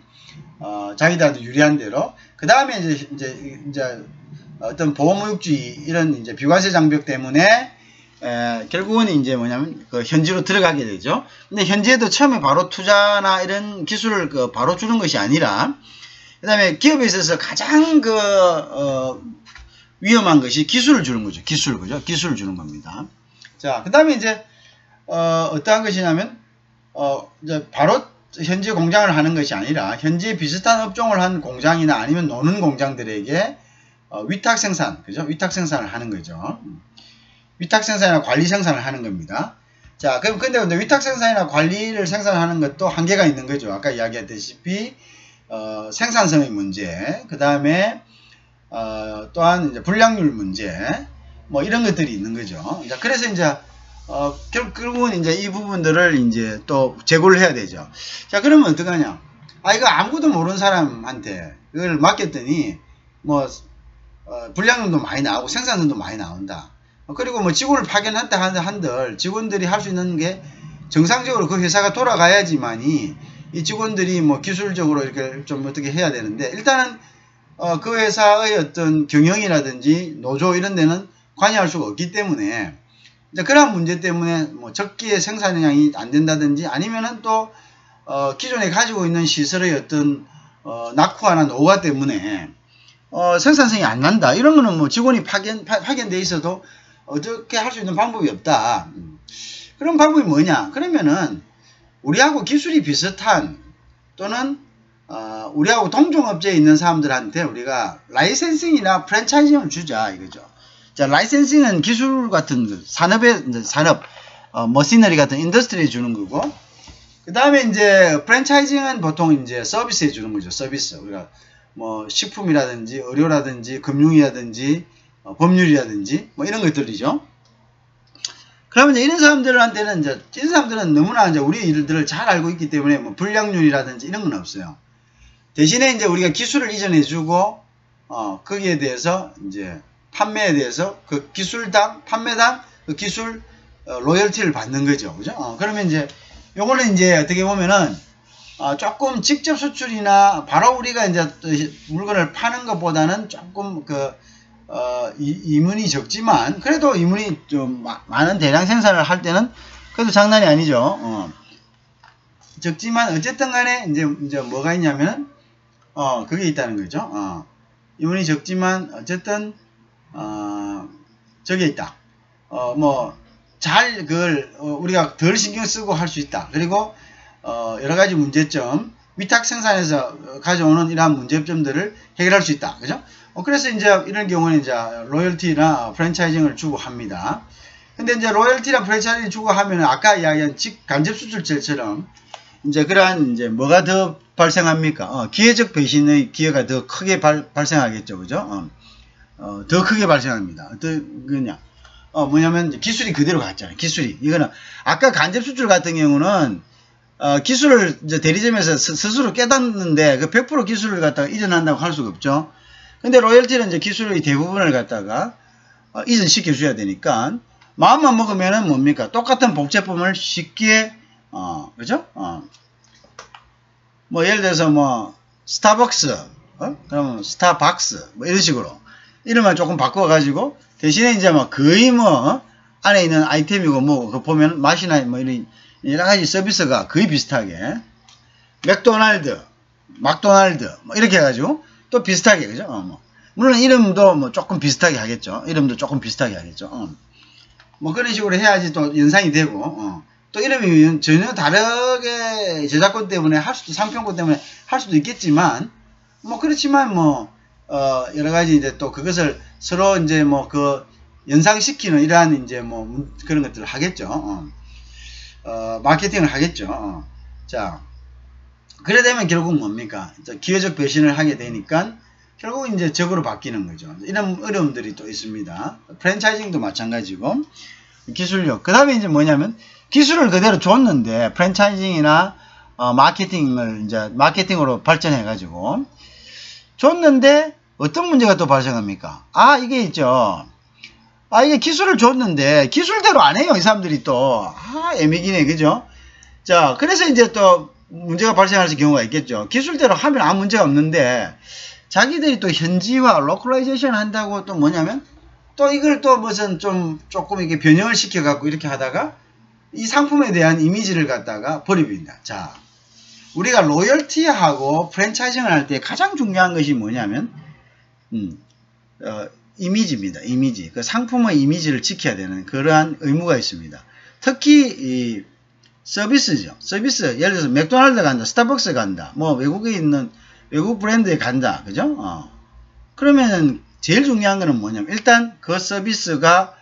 [SPEAKER 1] 자기들한테 유리한 대로. 그 다음에 이제 어떤 보호무역주의 이런 이제 비과세 장벽 때문에 결국은 이제 뭐냐면 그 현지로 들어가게 되죠. 근데 현지에도 처음에 바로 투자나 이런 기술을 바로 주는 것이 아니라 그 다음에 기업에 있어서 가장 위험한 것이 기술을 주는 거죠. 그죠? 기술을 주는 겁니다. 자, 그 다음에 이제 어떠한 것이냐면 이제 바로 현지 공장을 하는 것이 아니라 현지에 비슷한 업종을 한 공장이나 아니면 노는 공장들에게 위탁 생산, 그죠? 위탁 생산을 하는 거죠. 위탁 생산이나 관리 생산을 하는 겁니다. 자, 근데 위탁 생산이나 관리를 생산하는 것도 한계가 있는 거죠. 아까 이야기했다시피 생산성의 문제, 그 다음에 또한 이제 불량률 문제, 뭐 이런 것들이 있는 거죠. 자, 그래서 이제 결국은 이제 이 부분들을 이제 또 제고를 해야 되죠. 자, 그러면 어떡하냐? 이거 아무것도 모르는 사람한테 이걸 맡겼더니 뭐 불량률도 많이 나오고 생산성도 많이 나온다. 그리고 뭐 직원을 파견한다 한들 직원들이 할 수 있는 게 정상적으로 그 회사가 돌아가야지만이 이 직원들이 뭐 기술적으로 이렇게 좀 어떻게 해야 되는데 일단은 그 회사의 어떤 경영이라든지 노조 이런 데는 관여할 수가 없기 때문에 이제 그러한 문제 때문에 뭐 적기에 생산량이 안 된다든지 아니면은 또 기존에 가지고 있는 시설의 어떤 낙후화나 노후화 때문에 생산성이 안 난다. 이런 거는 뭐 직원이 파견돼 있어도 어떻게 할 수 있는 방법이 없다. 그런 방법이 뭐냐? 그러면은 우리하고 기술이 비슷한 또는 우리하고 동종업체에 있는 사람들한테 우리가 라이센싱이나 프랜차이징을 주자 이거죠. 자, 라이센싱은 기술 같은 산업 머시너리 같은 인더스트리에 주는 거고, 그 다음에 이제 프랜차이징은 보통 이제 서비스에 주는 거죠. 서비스. 우리가 뭐 식품이라든지 의료라든지 금융이라든지 법률이라든지 뭐 이런 것들이죠. 그러면 이제 이런 사람들한테는 이런 사람들은 너무나 이제 우리 일들을 잘 알고 있기 때문에 뭐 불량률이라든지 이런 건 없어요. 대신에 이제 우리가 기술을 이전해주고 거기에 대해서 이제 판매에 대해서 그 기술당 판매당 그 기술 로열티를 받는 거죠. 그죠? 그러면 이제 요거는 이제 어떻게 보면은 조금 직접 수출이나 바로 우리가 이제 물건을 파는 것보다는 조금 이문이 적지만 그래도 이문이 좀 많은 대량 생산을 할 때는 그래도 장난이 아니죠. 적지만 어쨌든 간에 이제 뭐가 있냐면은 그게 있다는 거죠. 이문이 적지만 어쨌든 저게 있다. 뭐 잘 그걸 우리가 덜 신경 쓰고 할 수 있다. 그리고 여러 가지 문제점, 위탁 생산에서 가져오는 이러한 문제점들을 해결할 수 있다. 그죠? 그래서 이제 이런 경우는 이제 로열티나 프랜차이징을 주고 합니다. 근데 이제 로열티나 프랜차이징을 주고 하면은 아까 이야기한 간접 수출처럼 이제 그러한 이제 뭐가 더 발생합니까? 기회적 배신의 기회가 더 크게 발생하겠죠. 그죠? 더 크게 발생합니다. 어떤 거냐? 뭐냐면 기술이 그대로 갔잖아요. 기술이. 이거는 아까 간접 수출 같은 경우는 기술을 이제 대리점에서 스스로 깨닫는데 그 100% 기술을 갖다가 이전한다고 할 수가 없죠. 근데 로열티는 이제 기술의 대부분을 갖다가 이전시켜 줘야 되니까 마음만 먹으면은 뭡니까? 똑같은 복제품을 쉽게 그죠? 뭐 예를 들어서 뭐 스타벅스 그러면 스타박스 뭐 이런 식으로 이름을 조금 바꿔 가지고 대신에 이제 뭐 거의 뭐 안에 있는 아이템이고 뭐 그 보면 맛이나 뭐 이런 여러 가지 서비스가 거의 비슷하게 맥도날드, 막도날드 뭐 이렇게 해가지고 또 비슷하게 그죠? 뭐 물론 이름도 뭐 조금 비슷하게 하겠죠. 이름도 조금 비슷하게 하겠죠. 뭐 그런 식으로 해야지 또 연상이 되고 또 이름이 전혀 다르게 저작권 때문에 할 수도 상표권 때문에 할 수도 있겠지만 뭐 그렇지만 뭐 여러 가지 이제 또 그것을 서로 이제 뭐 그 연상시키는 이러한 이제 뭐 그런 것들을 하겠죠. 마케팅을 하겠죠. 자, 그래 되면 결국 뭡니까? 기회적 배신을 하게 되니까 결국 이제 적으로 바뀌는 거죠. 이런 어려움들이 또 있습니다. 프랜차이징도 마찬가지고 기술력. 그 다음에 이제 뭐냐면 기술을 그대로 줬는데 프랜차이징이나 마케팅을 이제 마케팅으로 발전해 가지고 줬는데 어떤 문제가 또 발생합니까? 이게 있죠. 이게 기술을 줬는데 기술대로 안 해요. 이 사람들이 또 애매기네 그죠? 자, 그래서 이제 또 문제가 발생할 경우가 있겠죠. 기술대로 하면 아무 문제가 없는데 자기들이 또 현지화, 로컬라이제이션 한다고 또 뭐냐면 또 이걸 또 무슨 조금 이렇게 변형을 시켜갖고 이렇게 하다가 이 상품에 대한 이미지를 갖다가 버려버린다. 자, 우리가 로열티하고 프랜차이징을 할 때 가장 중요한 것이 뭐냐면, 이미지입니다. 이미지. 그 상품의 이미지를 지켜야 되는 그러한 의무가 있습니다. 특히 이 서비스죠. 서비스. 예를 들어서 맥도날드 간다, 스타벅스 간다, 뭐 외국에 있는 외국 브랜드에 간다. 그죠? 그러면은 제일 중요한 거는 뭐냐면 일단 그 서비스가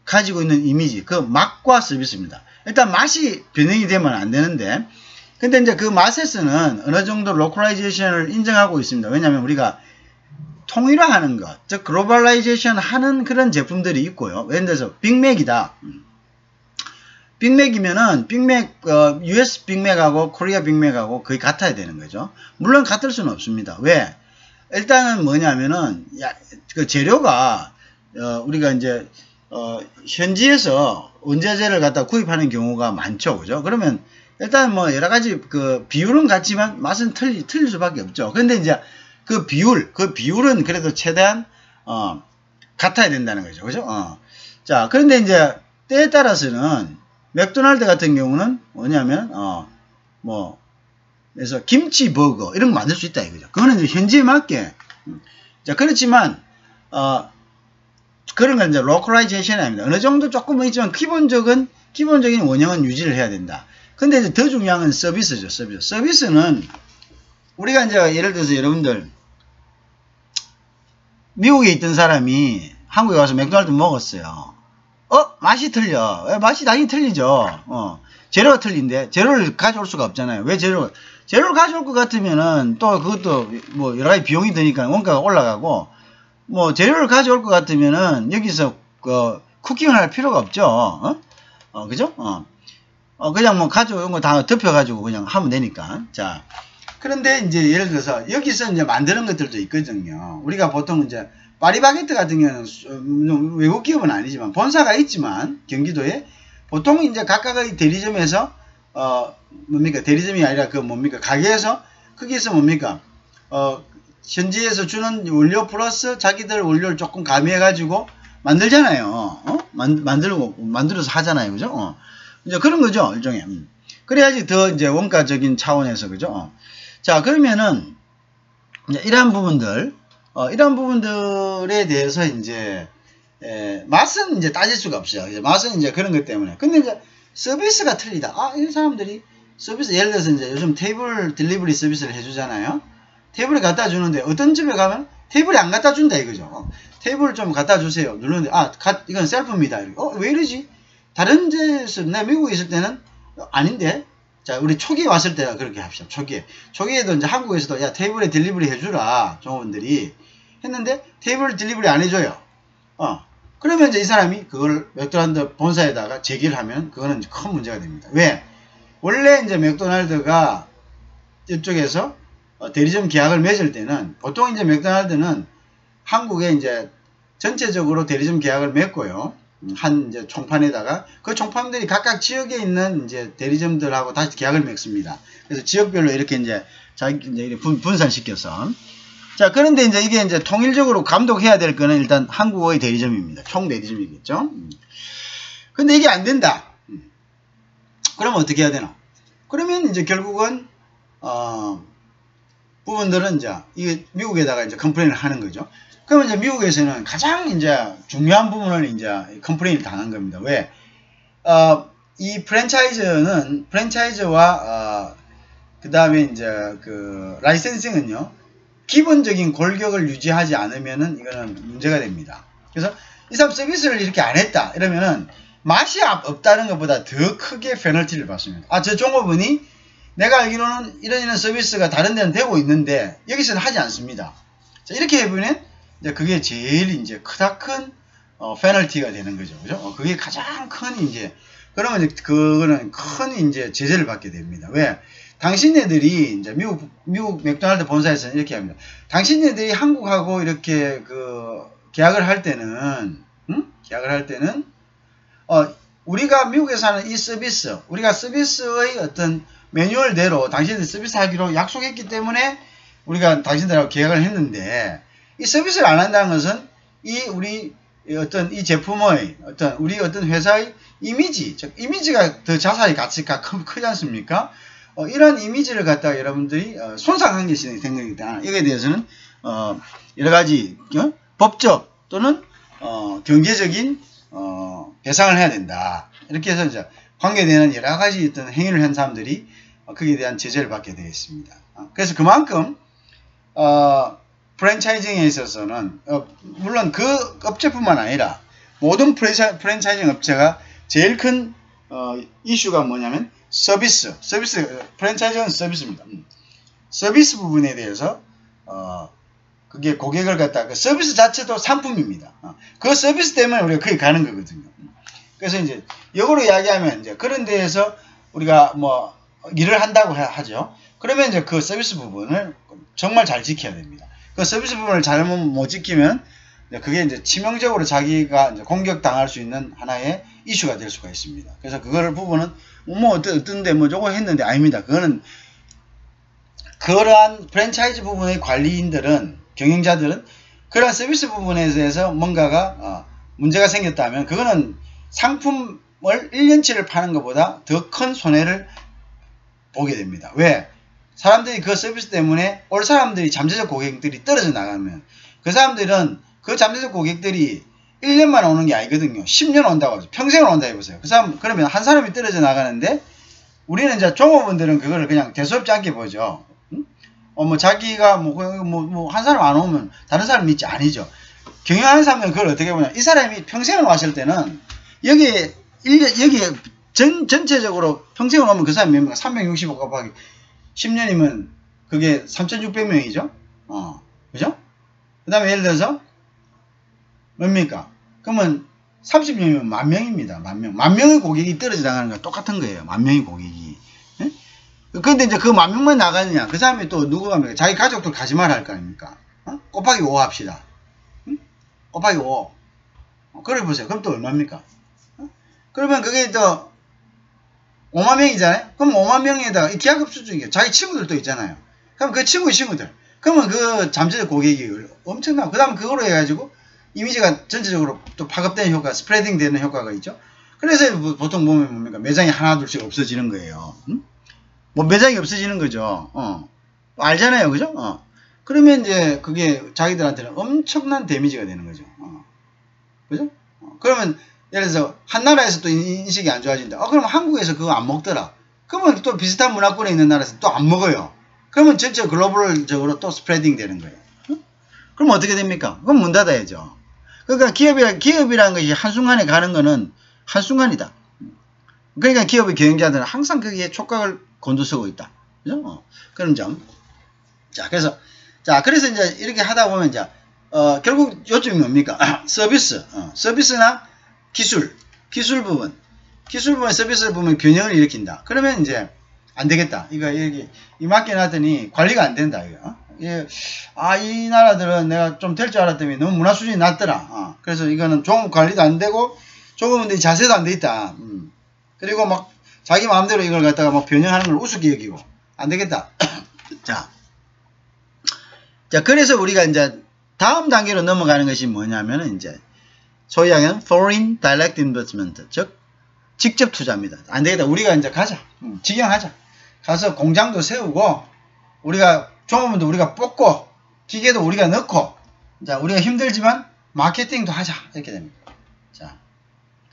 [SPEAKER 1] 가지고 있는 이미지, 그 맛과 서비스입니다. 일단 맛이 변형이 되면 안 되는데 근데 이제 그 맛에서는 어느 정도 로컬라이제이션을 인정하고 있습니다. 왜냐하면 우리가 통일화하는 것, 즉 글로벌라이제이션 하는 그런 제품들이 있고요. 예를 들어서 빅맥이다. 빅맥이면은 빅맥 US 빅맥하고 코리아 빅맥하고 거의 같아야 되는 거죠. 물론 같을 수는 없습니다. 왜? 일단은 뭐냐면은 그 재료가 우리가 이제 현지에서 원자재를 갖다 구입하는 경우가 많죠. 그죠? 그러면 일단 뭐 여러 가지 그 비율은 같지만 맛은 틀릴 수밖에 없죠. 근데 이제 그 비율은 그래도 최대한 같아야 된다는 거죠. 그죠? 자, 그런데 이제 때에 따라서는 맥도날드 같은 경우는 뭐냐면 그래서 김치 버거 이런 거 만들 수 있다 이거죠. 그거는 이제 현지에 맞게. 자, 그렇지만 그런 건 이제 로컬라이제이션이 아닙니다. 어느 정도 조금은 있지만 기본적인 원형은 유지를 해야 된다. 근데 이제 더 중요한 건 서비스죠. 서비스는 우리가 이제 예를 들어서 여러분들 미국에 있던 사람이 한국에 와서 맥도날드 먹었어요. 맛이 틀려. 맛이 당연히 틀리죠. 재료가 틀린데 재료를 가져올 수가 없잖아요. 왜 재료를 가져올 것 같으면은 또 그것도 뭐 여러 가지 비용이 드니까 원가가 올라가고 뭐 재료를 가져올 것 같으면은 여기서 쿠킹을 할 필요가 없죠. 그죠? 그냥 뭐 가져온 거 다 덮여가지고 그냥 하면 되니까. 자, 그런데 이제 예를 들어서 여기서 이제 만드는 것들도 있거든요. 우리가 보통 이제 파리바게뜨 같은 경우는 외국 기업은 아니지만 본사가 있지만 경기도에 보통 이제 각각의 대리점에서 뭡니까 대리점이 아니라 그 뭡니까 가게에서 거기에서 뭡니까 현지에서 주는 원료 플러스 자기들 원료를 조금 가미해 가지고 만들잖아요. 만들어서 하잖아요. 그죠? 이제 그런 거죠, 일종의. 그래야지 더 이제 원가적인 차원에서, 그죠? 자, 그러면은, 이제 이러한 부분들에 대해서 이제, 맛은 이제 따질 수가 없어요. 이제 맛은 이제 그런 것 때문에. 근데 이제 서비스가 틀리다. 이 사람들이 서비스, 예를 들어서 이제 요즘 테이블 딜리버리 서비스를 해주잖아요. 테이블을 갖다 주는데 어떤 집에 가면 테이블이 안 갖다 준다 이거죠. 테이블을 좀 갖다 주세요. 누르는데, 이건 셀프입니다. 왜 이러지? 다른 데서, 내가 미국에 있을 때는 아닌데, 자, 우리 초기에 왔을 때가 그렇게 합시다. 초기에도 이제 한국에서도, 야, 테이블에 딜리버리 해주라. 종업원들이 했는데, 테이블 딜리버리 안 해줘요. 그러면 이제 이 사람이 그걸 맥도날드 본사에다가 제기를 하면, 그거는 큰 문제가 됩니다. 왜? 원래 이제 맥도날드가 이쪽에서 대리점 계약을 맺을 때는 보통 이제 맥도날드는 한국에 이제 전체적으로 대리점 계약을 맺고요. 한 이제 총판에다가 그 총판들이 각각 지역에 있는 이제 대리점들하고 다시 계약을 맺습니다. 그래서 지역별로 이렇게 이제 자기 이제 분산시켜서 자 그런데 이제 이게 이제 통일적으로 감독해야 될 거는 일단 한국의 대리점입니다. 총 대리점이겠죠. 근데 이게 안 된다. 그러면 어떻게 해야 되나? 그러면 이제 결국은 부분들은 이제 이 미국에다가 이제 컴플레인을 하는 거죠. 그러면 이제 미국에서는 가장 이제 중요한 부분을 이제 컴플레인을 당한 겁니다. 왜? 이 프랜차이즈와 그 다음에 이제 그 라이센싱은요 기본적인 골격을 유지하지 않으면은 이거는 문제가 됩니다. 그래서 이 사람 서비스를 이렇게 안 했다 이러면은 맛이 없다는 것보다 더 크게 페널티를 받습니다. 저 종업원이 내가 알기로는 이런 서비스가 다른 데는 되고 있는데 여기서는 하지 않습니다. 자, 이렇게 해보면 이제 그게 제일 이제 크다 큰 페널티가 되는 거죠. 그죠? 그게 가장 큰 이제 그러면 이제 그거는 큰 이제 제재를 받게 됩니다. 왜? 당신네들이 이제 미국 맥도날드 본사에서는 이렇게 합니다. 당신네들이 한국하고 이렇게 그 계약을 할 때는 우리가 미국에서 하는 이 서비스, 우리가 서비스의 어떤 매뉴얼대로 당신들 서비스 하기로 약속했기 때문에 우리가 당신들하고 계약을 했는데 이 서비스를 안 한다는 것은 우리 어떤 이 제품의 우리 어떤 회사의 이미지, 즉 이미지가 더 자산의 가치가 크지 않습니까? 이런 이미지를 갖다가 여러분들이 손상한 것이 된 거기 때문에 여기에 대해서는 여러 가지 법적 또는 경제적인 배상을 해야 된다. 이렇게 해서 이제 관계되는 여러 가지 어떤 행위를 한 사람들이 거기에 대한 제재를 받게 되겠습니다. 그래서 그만큼 프랜차이징에 있어서는 물론 그 업체뿐만 아니라 모든 프랜차이징 업체가 제일 큰 이슈가 뭐냐면 프랜차이징은 서비스입니다. 서비스 부분에 대해서 그게 고객을 갖다가 그 서비스 자체도 상품입니다. 그 서비스 때문에 우리가 거기 가는 거거든요. 그래서 이제 역으로 이야기하면 이제 그런 데에서 우리가 뭐 일을 한다고 하죠. 그러면 이제 그 서비스 부분을 정말 잘 지켜야 됩니다. 그 서비스 부분을 잘못 못 지키면 그게 이제 치명적으로 자기가 이제 공격당할 수 있는 하나의 이슈가 될 수가 있습니다. 그래서 그거를 부분은 뭐 어떤데 뭐 저거 했는데 아닙니다. 그거는 그러한 프랜차이즈 부분의 관리인들은 경영자들은 그러한 서비스 부분에 대해서 뭔가가 문제가 생겼다면 그거는 상품을 1년치를 파는 것보다 더 큰 손해를 보게 됩니다. 왜? 사람들이 그 서비스 때문에 올 사람들이 잠재적 고객들이 떨어져 나가면 그 사람들은 그 잠재적 고객들이 1년만 오는 게 아니거든요. 10년 온다고 하죠. 평생을 온다 해보세요. 그 사람 그러면 한 사람이 떨어져 나가는데 우리는 이제 종업원들은 그거를 그냥 대수롭지 않게 보죠. 뭐 자기가 뭐 한 사람 안 오면 다른 사람 믿지 아니죠. 경영하는 사람은 그걸 어떻게 보냐. 이 사람이 평생을 왔을 때는 여기에 전체적으로 평생을 오면 그 사람이 몇 명? 365 곱하기 10년이면 그게 3,600명이죠. 그죠? 그 다음에 예를 들어서 뭡니까? 그러면 30명이면 10,000명입니다. 10,000명. 10,000명의 고객이 떨어져 나가는 건 똑같은 거예요. 10,000명의 고객이. 예? 근데 이제 그 10,000명만 나가느냐? 그 사람이 또 누구가 합니까? 자기 가족도 가지 말아 할 거 아닙니까? 곱하기 5 합시다. 곱하기 5. 그래 보세요. 그럼 또 얼마입니까? 그러면 그게 또 50,000명이잖아요? 그럼 50,000명에다가 기하급수적이에요. 자기 친구들도 있잖아요. 그럼 그 친구들. 그러면 그 잠재적 고객이 엄청나고, 그 다음에 그거로 해가지고 이미지가 전체적으로 또 파급되는 효과, 스프레딩 되는 효과가 있죠. 그래서 보통 보면 뭡니까? 매장이 하나 둘씩 없어지는 거예요. 뭐 매장이 없어지는 거죠. 알잖아요. 그죠? 그러면 이제 그게 자기들한테는 엄청난 데미지가 되는 거죠. 그죠? 그러면 예를 들어서 한 나라에서 또 인식이 안 좋아진다. 그럼 한국에서 그거 안 먹더라. 그러면 또 비슷한 문화권에 있는 나라에서 또 안 먹어요. 그러면 전체 글로벌적으로 또 스프레딩 되는 거예요. 그럼 어떻게 됩니까? 그럼 문 닫아야죠. 그러니까 기업이라는 것이 한순간에 가는 거는 한순간이다. 그러니까 기업의 경영자들은 항상 거기에 촉각을 곤두서고 있다. 그죠? 그런 점. 그래서 이제 이렇게 하다 보면 이제 결국 요점이 뭡니까? 서비스나 기술 부분. 기술 부분, 서비스 부분 균형을 일으킨다. 그러면 이제 안 되겠다. 이거 여기 이 맡겨놨더니 관리가 안 된다. 이거. 이 나라들은 내가 좀 될 줄 알았더니 너무 문화 수준이 낮더라. 그래서 이거는 조금 관리도 안 되고 조금은 자세도 안 돼 있다. 그리고 막 자기 마음대로 이걸 갖다가 막 변형하는 걸 우습게 여기고 안 되겠다. 자, 그래서 우리가 이제 다음 단계로 넘어가는 것이 뭐냐면은 이제 소위 하는 Foreign Direct Investment, 즉 직접 투자입니다. 안 되겠다. 우리가 이제 가자. 직영하자. 가서 공장도 세우고 우리가 종업원도 우리가 뽑고 기계도 우리가 넣고 자 우리가 힘들지만 마케팅도 하자. 이렇게 됩니다. 자,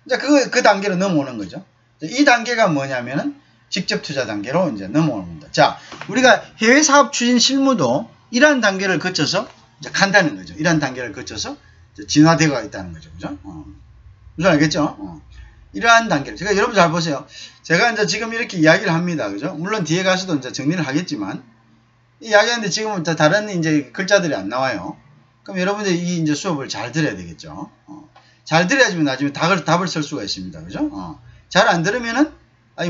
[SPEAKER 1] 이제 그 단계로 넘어오는 거죠. 이 단계가 뭐냐면은 직접 투자 단계로 이제 넘어옵니다. 자, 우리가 해외 사업 추진 실무도 이러한 단계를 거쳐서 이제 간다는 거죠. 이러한 단계를 거쳐서 진화되어 있다는 거죠. 그죠? 무슨 알겠죠? 이러한 단계를. 제가 여러분 잘 보세요. 제가 이제 지금 이렇게 이야기를 합니다. 그죠? 물론 뒤에 가서도 이제 정리를 하겠지만, 이야기하는데 지금은 다른 이제 글자들이 안 나와요. 그럼 여러분들이 이 이제 수업을 잘 들어야 되겠죠? 잘 들어야지만 나중에 답을 쓸 수가 있습니다. 그죠? 잘 안 들으면은,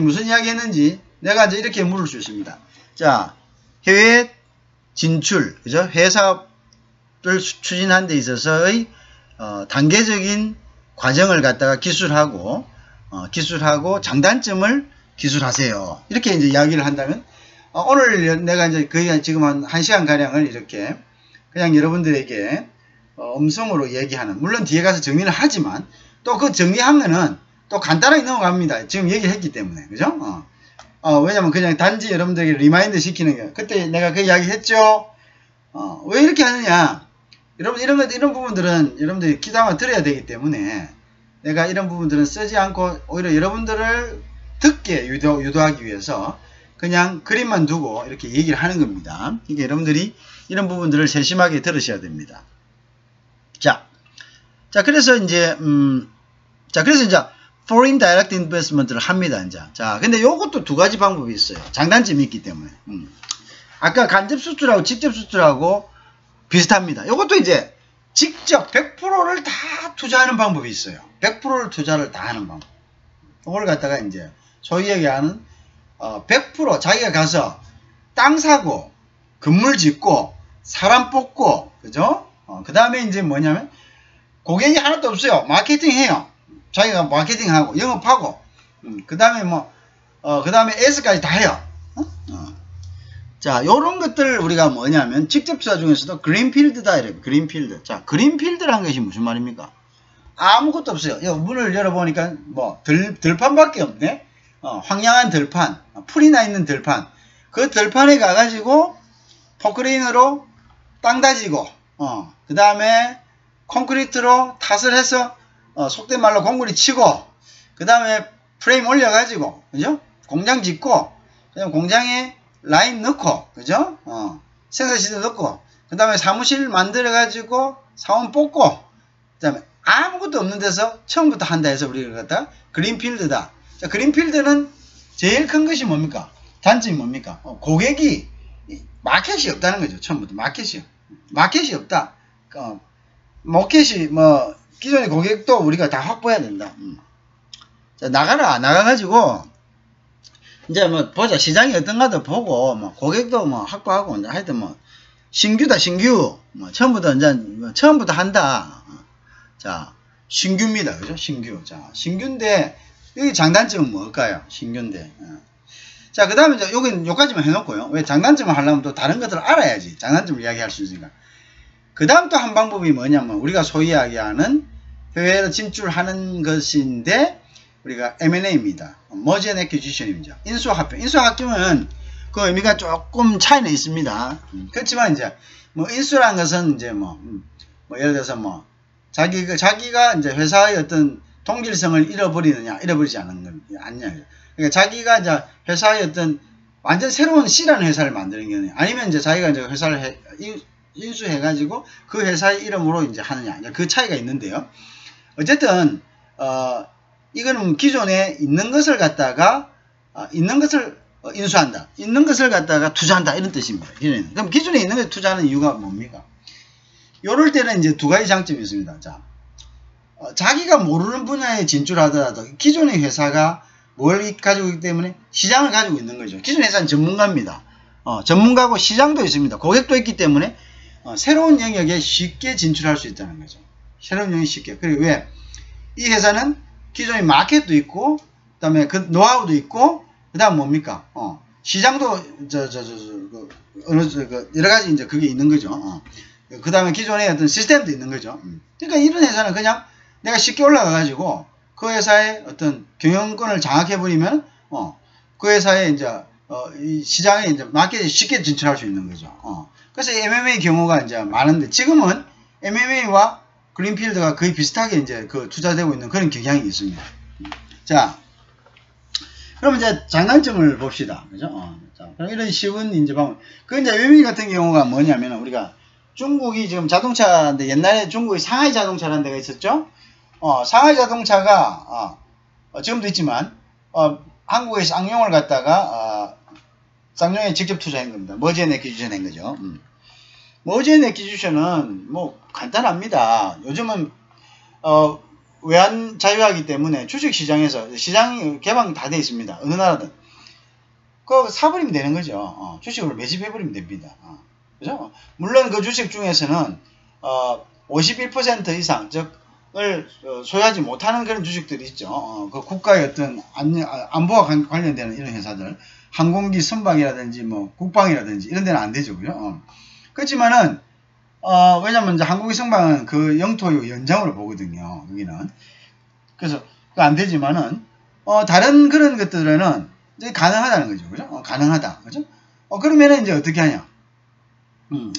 [SPEAKER 1] 무슨 이야기 했는지 내가 이제 이렇게 물을 수 있습니다. 자, 해외 진출, 그죠? 해외 사업을 추진하는 데 있어서의, 단계적인 과정을 갖다가 기술하고 장단점을 기술하세요. 이렇게 이제 이야기를 한다면, 오늘 내가 이제 거의 지금 한 1시간 가량을 이렇게 그냥 여러분들에게 음성으로 얘기하는, 물론 뒤에 가서 정리를 하지만 또 그 정리한 거는 또 간단하게 넘어갑니다. 지금 얘기를 했기 때문에. 그죠? 왜냐면 그냥 단지 여러분들에게 리마인드 시키는 게, 그때 내가 그 이야기 했죠? 왜 이렇게 하느냐? 여러분, 이런 부분들은 여러분들이 귀담아 들어야 되기 때문에 내가 이런 부분들은 쓰지 않고 오히려 여러분들을 듣게 유도하기 위해서 그냥 그림만 두고 이렇게 얘기를 하는 겁니다. 그러니까 여러분들이 이런 부분들을 세심하게 들으셔야 됩니다. 자, 그래서 이제, Foreign Direct Investment를 합니다, 이제. 자, 근데 요것도 두 가지 방법이 있어요. 장단점이 있기 때문에. 아까 간접 수출하고 직접 수출하고 비슷합니다. 요것도 이제 직접 100%를 다 투자하는 방법이 있어요. 100%를 투자를 다 하는 방법. 이걸 갖다가 이제 소위 얘기하는 100% 자기가 가서 땅 사고 건물 짓고 사람 뽑고 그죠? 그 다음에 이제 뭐냐면 고객이 하나도 없어요. 마케팅 해요. 자기가 마케팅하고 영업하고 그 다음에 그 다음에 S까지 다 해요. 자, 요런 것들 우리가 뭐냐면 직접 투자 중에서도 그린필드다 이래요. 그린필드. 자, 그린필드라는 것이 무슨 말입니까? 아무것도 없어요. 문을 열어보니까 들판밖에 없네. 황량한 들판, 풀이 나 있는 들판. 그 들판에 가가지고 포크레인으로 땅 다지고, 그 다음에 콘크리트로 탓을 해서 속된 말로 공구리 치고, 그 다음에 프레임 올려가지고, 그죠? 공장 짓고, 그다음에 공장에 라인 넣고, 그죠? 생산시설 넣고, 그 다음에 사무실 만들어가지고 사원 뽑고, 그 다음에 아무것도 없는 데서 처음부터 한다 해서 우리가 갖다 그린필드다. 자, 그린필드는 제일 큰 것이 뭡니까? 단점이 뭡니까? 고객이 마켓이 없다는 거죠. 처음부터 마켓이 없다. 마켓이 기존의 고객도 우리가 다 확보해야 된다. 자, 나가가지고 이제 보자. 시장이 어떤가도 보고 고객도 확보하고 하여튼 신규다 신규. 처음부터 한다. 자, 신규입니다. 그죠? 신규. 자, 신규인데 여기 장단점은 뭘까요? 신규인데. 자, 그 다음에 이제 요까지만 해놓고요. 왜 장단점을 하려면 또 다른 것들을 알아야지. 장단점을 이야기할 수 있으니까. 그 다음 또 한 방법이 뭐냐면, 우리가 소위 이야기하는 해외로 진출하는 것인데, 우리가 M&A입니다. Merger and Acquisition입니다. 인수합병. 인수합병은 그 의미가 조금 차이는 있습니다. 그렇지만 이제, 인수라는 것은 이제 예를 들어서 자기가 이제 회사의 어떤 동질성을 잃어버리지 않냐. 그러니까 자기가 이제 회사의 어떤 완전 새로운 C라는 회사를 만드는 거냐. 아니면 이제 자기가 이제 회사를 인수해가지고 그 회사의 이름으로 이제 하느냐. 그 차이가 있는데요. 어쨌든, 이거는 기존에 있는 것을 갖다가, 있는 것을 인수한다. 있는 것을 갖다가 투자한다. 이런 뜻입니다. 그럼 기존에 있는 것에 투자하는 이유가 뭡니까? 요럴 때는 이제 두 가지 장점이 있습니다. 자, 자기가 모르는 분야에 진출하더라도 기존의 회사가 뭘 가지고 있기 때문에 시장을 가지고 있는 거죠. 기존 회사는 전문가입니다. 전문가고 시장도 있습니다. 고객도 있기 때문에 새로운 영역에 쉽게 진출할 수 있다는 거죠. 새로운 영역이 쉽게. 그리고 왜? 이 회사는 기존의 마켓도 있고, 그 다음에 그 노하우도 있고, 그 다음 뭡니까? 시장도, 여러 가지 이제 그게 있는 거죠. 그 다음에 기존의 어떤 시스템도 있는 거죠. 그러니까 이런 회사는 그냥 내가 쉽게 올라가가지고 그 회사의 어떤 경영권을 장악해버리면, 그 회사의 이제, 이 시장에 이제 마켓에 쉽게 진출할 수 있는 거죠. 그래서 MMA 경우가 이제 많은데 지금은 MMA와 그린필드가 거의 비슷하게 이제 그 투자되고 있는 그런 경향이 있습니다. 자, 그럼 이제 장단점을 봅시다. 그죠? 자, 그럼 이런 쉬운 이제 방법. 그 이제 MMA 같은 경우가 뭐냐면 우리가 중국이 지금 자동차인데 옛날에 중국이 상하이 자동차라는 데가 있었죠? 상하이 자동차가, 지금도 있지만, 한국에 쌍용을 갖다가, 쌍용에 직접 투자한 겁니다. 머지앤 애퀴지션 한 거죠. 머지앤 애퀴지션은 뭐 간단합니다. 요즘은 외환 자유화이기 때문에 주식 시장에서 시장이 개방 다 돼 있습니다. 어느 나라든 그거 사버리면 되는 거죠. 주식을 매집해버리면 됩니다. 그죠? 물론 그 주식 중에서는 51% 이상 즉을 소유하지 못하는 그런 주식들이 있죠. 그 국가의 어떤 안보와 관련되는 이런 회사들, 항공기 선박이라든지 뭐 국방이라든지 이런 데는 안 되죠. 그죠? 그렇지만은 왜냐면 이제 항공기 선박은 그 영토의 연장으로 보거든요. 여기는. 그래서 안 되지만은 다른 그런 것들은 이제 가능하다는 거죠. 그죠? 가능하다. 그죠? 그러면은 이제 어떻게 하냐?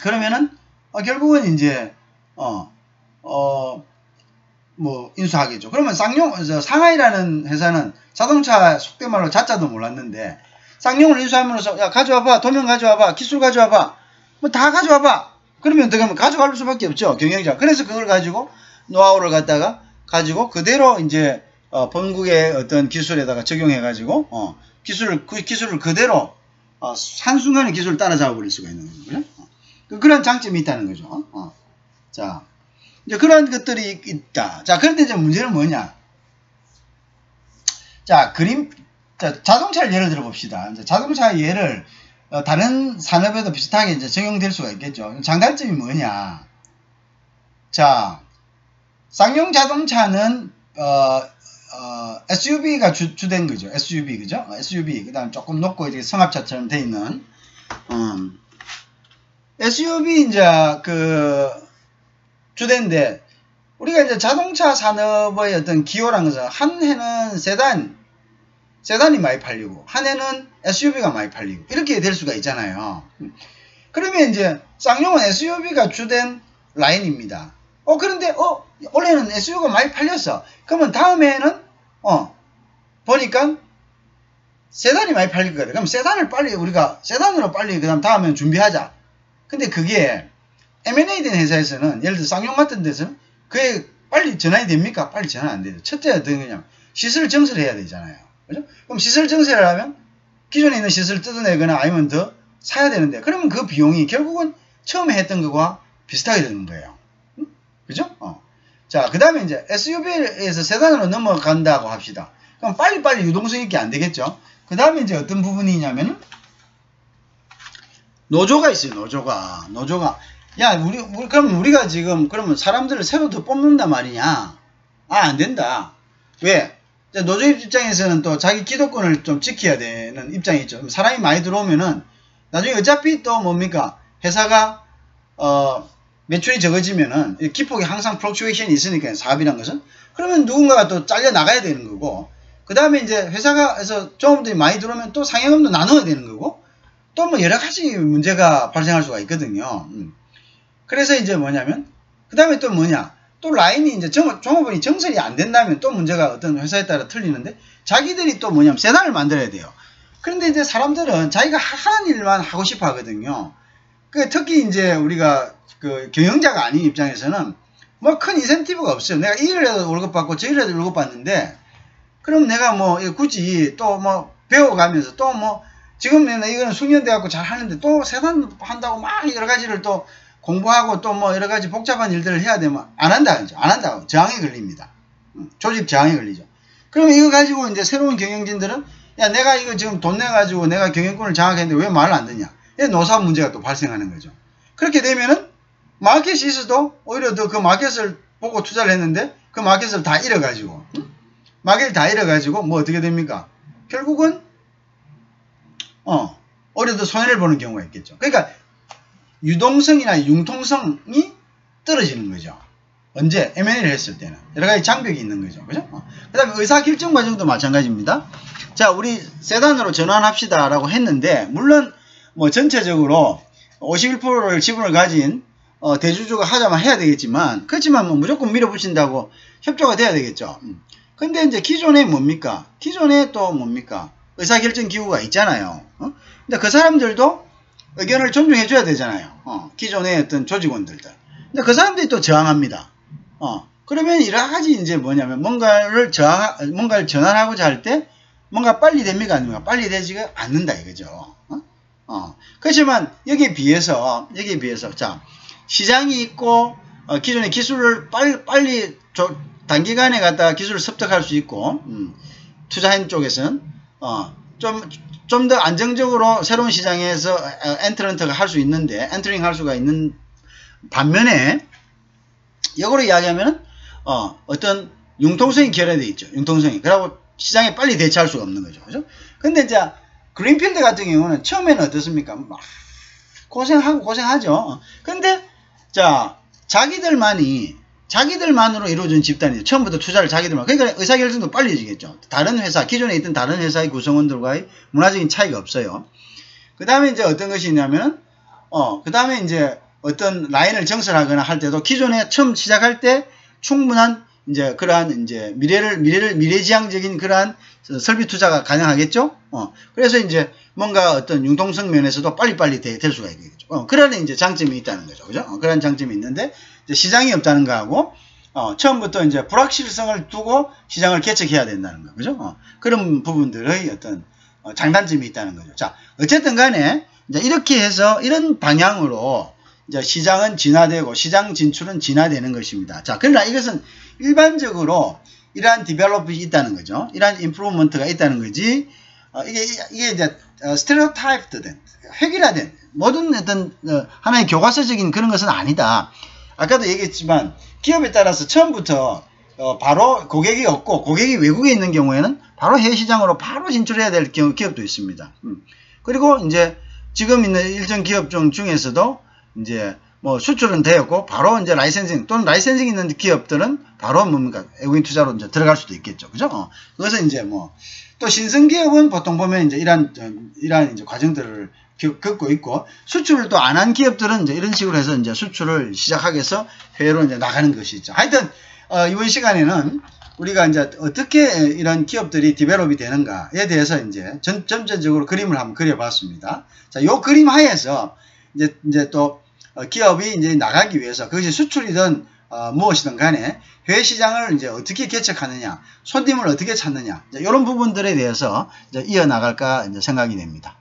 [SPEAKER 1] 그러면은 결국은 이제 뭐 인수하겠죠. 그러면 상하이라는 회사는 자동차 속된 말로 자자도 몰랐는데 쌍용을 인수함으로써 야 가져와봐, 도면 가져와봐, 기술 가져와봐, 뭐 다 가져와봐. 그러면 어떻게 하면 가져갈 수밖에 없죠, 경영자. 그래서 그걸 가지고 노하우를 갖다가 가지고 그대로 이제 본국의 어떤 기술에다가 적용해가지고 그 기술을 그대로 한순간에 기술을 따라잡아 버릴 수가 있는 거죠. 그런 장점이 있다는 거죠. 자, 이제 그런 것들이 있다. 자, 그런데 이제 문제는 뭐냐? 자, 자동차를 예를 들어 봅시다. 이제 자동차 예를 다른 산업에도 비슷하게 이제 적용될 수가 있겠죠. 장단점이 뭐냐? 자, 쌍용 자동차는 SUV가 주된 거죠. SUV 그죠? SUV 그다음 조금 높고 이렇게 성합차처럼 돼 있는 SUV 이제 그 주된데 우리가 이제 자동차 산업의 어떤 기호라는 것은 한 해는 세단이 많이 팔리고 한 해는 SUV가 많이 팔리고 이렇게 될 수가 있잖아요. 그러면 이제 쌍용은 SUV가 주된 라인입니다. 그런데 올해는 SUV가 많이 팔렸어. 그러면 다음 해에는 보니까 세단이 많이 팔릴 거거든. 그럼 세단을 빨리 우리가 세단으로 빨리 그다음 다음에는 준비하자. 근데 그게 M&A 된 회사에서는 예를 들어 쌍용 같은 데서는 그게 빨리 전환이 됩니까? 빨리 전환 안 돼요. 첫째가 어떤 거냐면 시설 정설을 해야 되잖아요. 그죠? 그럼 시설 정설을 하면 기존에 있는 시설을 뜯어내거나 아니면 더 사야 되는데 그러면 그 비용이 결국은 처음에 했던 것과 비슷하게 되는 거예요. 그죠? 자, 그 다음에 이제 SUV에서 세단으로 넘어간다고 합시다. 그럼 빨리빨리 유동성 있게 안 되겠죠? 그 다음에 이제 어떤 부분이냐면은 노조가 있어요. 노조가. 야, 그럼 우리가 지금 그러면 사람들을 새로 더 뽑는단 말이냐? 안 된다. 왜? 노조 입장에서는 또 자기 기득권을 좀 지켜야 되는 입장이 있죠. 그럼 사람이 많이 들어오면은 나중에 어차피 또 뭡니까? 회사가 매출이 적어지면은 기폭이 항상 플럭추에이션이 있으니까 사업이란 것은 그러면 누군가가 또 잘려 나가야 되는 거고 그 다음에 이제 회사가에서 종업원들이 많이 들어오면 또 상여금도 나눠야 되는 거고 또 뭐 여러 가지 문제가 발생할 수가 있거든요. 그래서 이제 뭐냐면 그 다음에 또 뭐냐 또 라인이 이제 종업원이 정설이 안 된다면 또 문제가 어떤 회사에 따라 틀리는데 자기들이 또 뭐냐면 세단을 만들어야 돼요. 그런데 이제 사람들은 자기가 하는 일만 하고 싶어 하거든요. 특히 이제 우리가 그 경영자가 아닌 입장에서는 뭐 큰 인센티브가 없어요. 내가 이 일을 해도 월급 받고 저 일을 해도 월급 받는데 그럼 내가 뭐 굳이 또 뭐 배워가면서 또 뭐 지금 내가 이거는 숙련돼 갖고 잘 하는데 또 세단 한다고 막 여러 가지를 또 공부하고 또 뭐 여러 가지 복잡한 일들을 해야 되면 안 한다. 안 한다고. 저항에 걸립니다. 조직 저항에 걸리죠. 그러면 이거 가지고 이제 새로운 경영진들은 야, 내가 이거 지금 돈 내가지고 내가 경영권을 장악했는데 왜 말을 안 듣냐. 노사 문제가 또 발생하는 거죠. 그렇게 되면은 마켓이 있어도 오히려 더 그 마켓을 보고 투자를 했는데 그 마켓을 다 잃어가지고 마켓을 다 잃어가지고 뭐 어떻게 됩니까? 결국은 오히려 더 손해를 보는 경우가 있겠죠. 그러니까 유동성이나 융통성이 떨어지는 거죠. 언제? M&A를 했을 때는. 여러 가지 장벽이 있는 거죠. 그죠? 그 다음에 의사결정 과정도 마찬가지입니다. 자, 우리 세단으로 전환합시다 라고 했는데, 물론 뭐 전체적으로 51%를 지분을 가진 대주주가 하자면 해야 되겠지만, 그렇지만 뭐 무조건 밀어붙인다고 협조가 돼야 되겠죠. 근데 이제 기존에 뭡니까? 기존에 또 뭡니까? 의사결정 기구가 있잖아요. 근데 그 사람들도 의견을 존중해줘야 되잖아요. 기존의 어떤 조직원들도. 근데 그 사람들이 또 저항합니다. 그러면 여러 가지 이제 뭐냐면 뭔가를 전환하고자 할 때 뭔가 빨리 됩니까? 아닙니까? 빨리 되지가 않는다 이거죠. 그렇지만 여기에 비해서 자, 시장이 있고 기존의 기술을 빨리 단기간에 갖다가 기술을 습득할 수 있고 투자한 쪽에서는 좀 더 안정적으로 새로운 시장에서 엔트런트가 할 수 있는데 엔트링 할 수가 있는 반면에 역으로 이야기하면은 어떤 융통성이 결여되어 있죠. 융통성이. 그리고 시장에 빨리 대처할 수가 없는 거죠. 그죠? 근데 이제 그린필드 같은 경우는 처음에는 어떻습니까? 막 고생하죠. 근데 자, 자기들만으로 이루어진 집단이죠. 처음부터 투자를 자기들만. 그러니까 의사결정도 빨리지겠죠. 다른 회사, 기존에 있던 다른 회사의 구성원들과의 문화적인 차이가 없어요. 그 다음에 이제 어떤 것이 있냐면, 그 다음에 이제 어떤 라인을 정설하거나 할 때도 기존에 처음 시작할 때 충분한 이제 그러한 이제 미래지향적인 그러한 설비 투자가 가능하겠죠. 그래서 이제 뭔가 어떤 융통성 면에서도 빨리빨리 될 수가 있겠죠. 그러한 이제 장점이 있다는 거죠. 그죠? 그런 장점이 있는데 이제 시장이 없다는 거하고 처음부터 이제 불확실성을 두고 시장을 개척해야 된다는 거. 그죠? 그런 부분들의 어떤 장단점이 있다는 거죠. 자, 어쨌든 간에 이제 이렇게 해서 이런 방향으로 이제 시장은 진화되고 시장 진출은 진화되는 것입니다. 자, 그러나 이것은 일반적으로 이러한 디벨롭이 있다는 거죠. 이러한 임프루먼트가 있다는 거지. 이게 이제 스테레오타입드 된, 획일화된 모든 어떤 하나의 교과서적인 그런 것은 아니다. 아까도 얘기했지만 기업에 따라서 처음부터 바로 고객이 없고 고객이 외국에 있는 경우에는 바로 해외 시장으로 바로 진출해야 될 기업도 있습니다. 그리고 이제 지금 있는 일정 기업 중에서도 이제 뭐 수출은 되었고 바로 이제 라이센싱 또는 라이센싱 있는 기업들은 바로 뭡니까 외국인 투자로 이제 들어갈 수도 있겠죠. 그죠? 그것은 이제 뭐 또 신성 기업은 보통 보면 이제 이러한 이제 과정들을 겪고 있고 수출을 또 안 한 기업들은 이제 이런 식으로 해서 이제 수출을 시작하게 해서 해외로 이제 나가는 것이죠. 하여튼 이번 시간에는 우리가 이제 어떻게 이런 기업들이 디벨롭이 되는가에 대해서 이제 전체적으로 그림을 한번 그려봤습니다. 자, 요 그림 하에서 이제 또 기업이 이제 나가기 위해서 그것이 수출이든 무엇이든 간에 해외 시장을 이제 어떻게 개척하느냐, 손님을 어떻게 찾느냐, 이런 부분들에 대해서 이제 이어나갈까 이제 생각이 됩니다.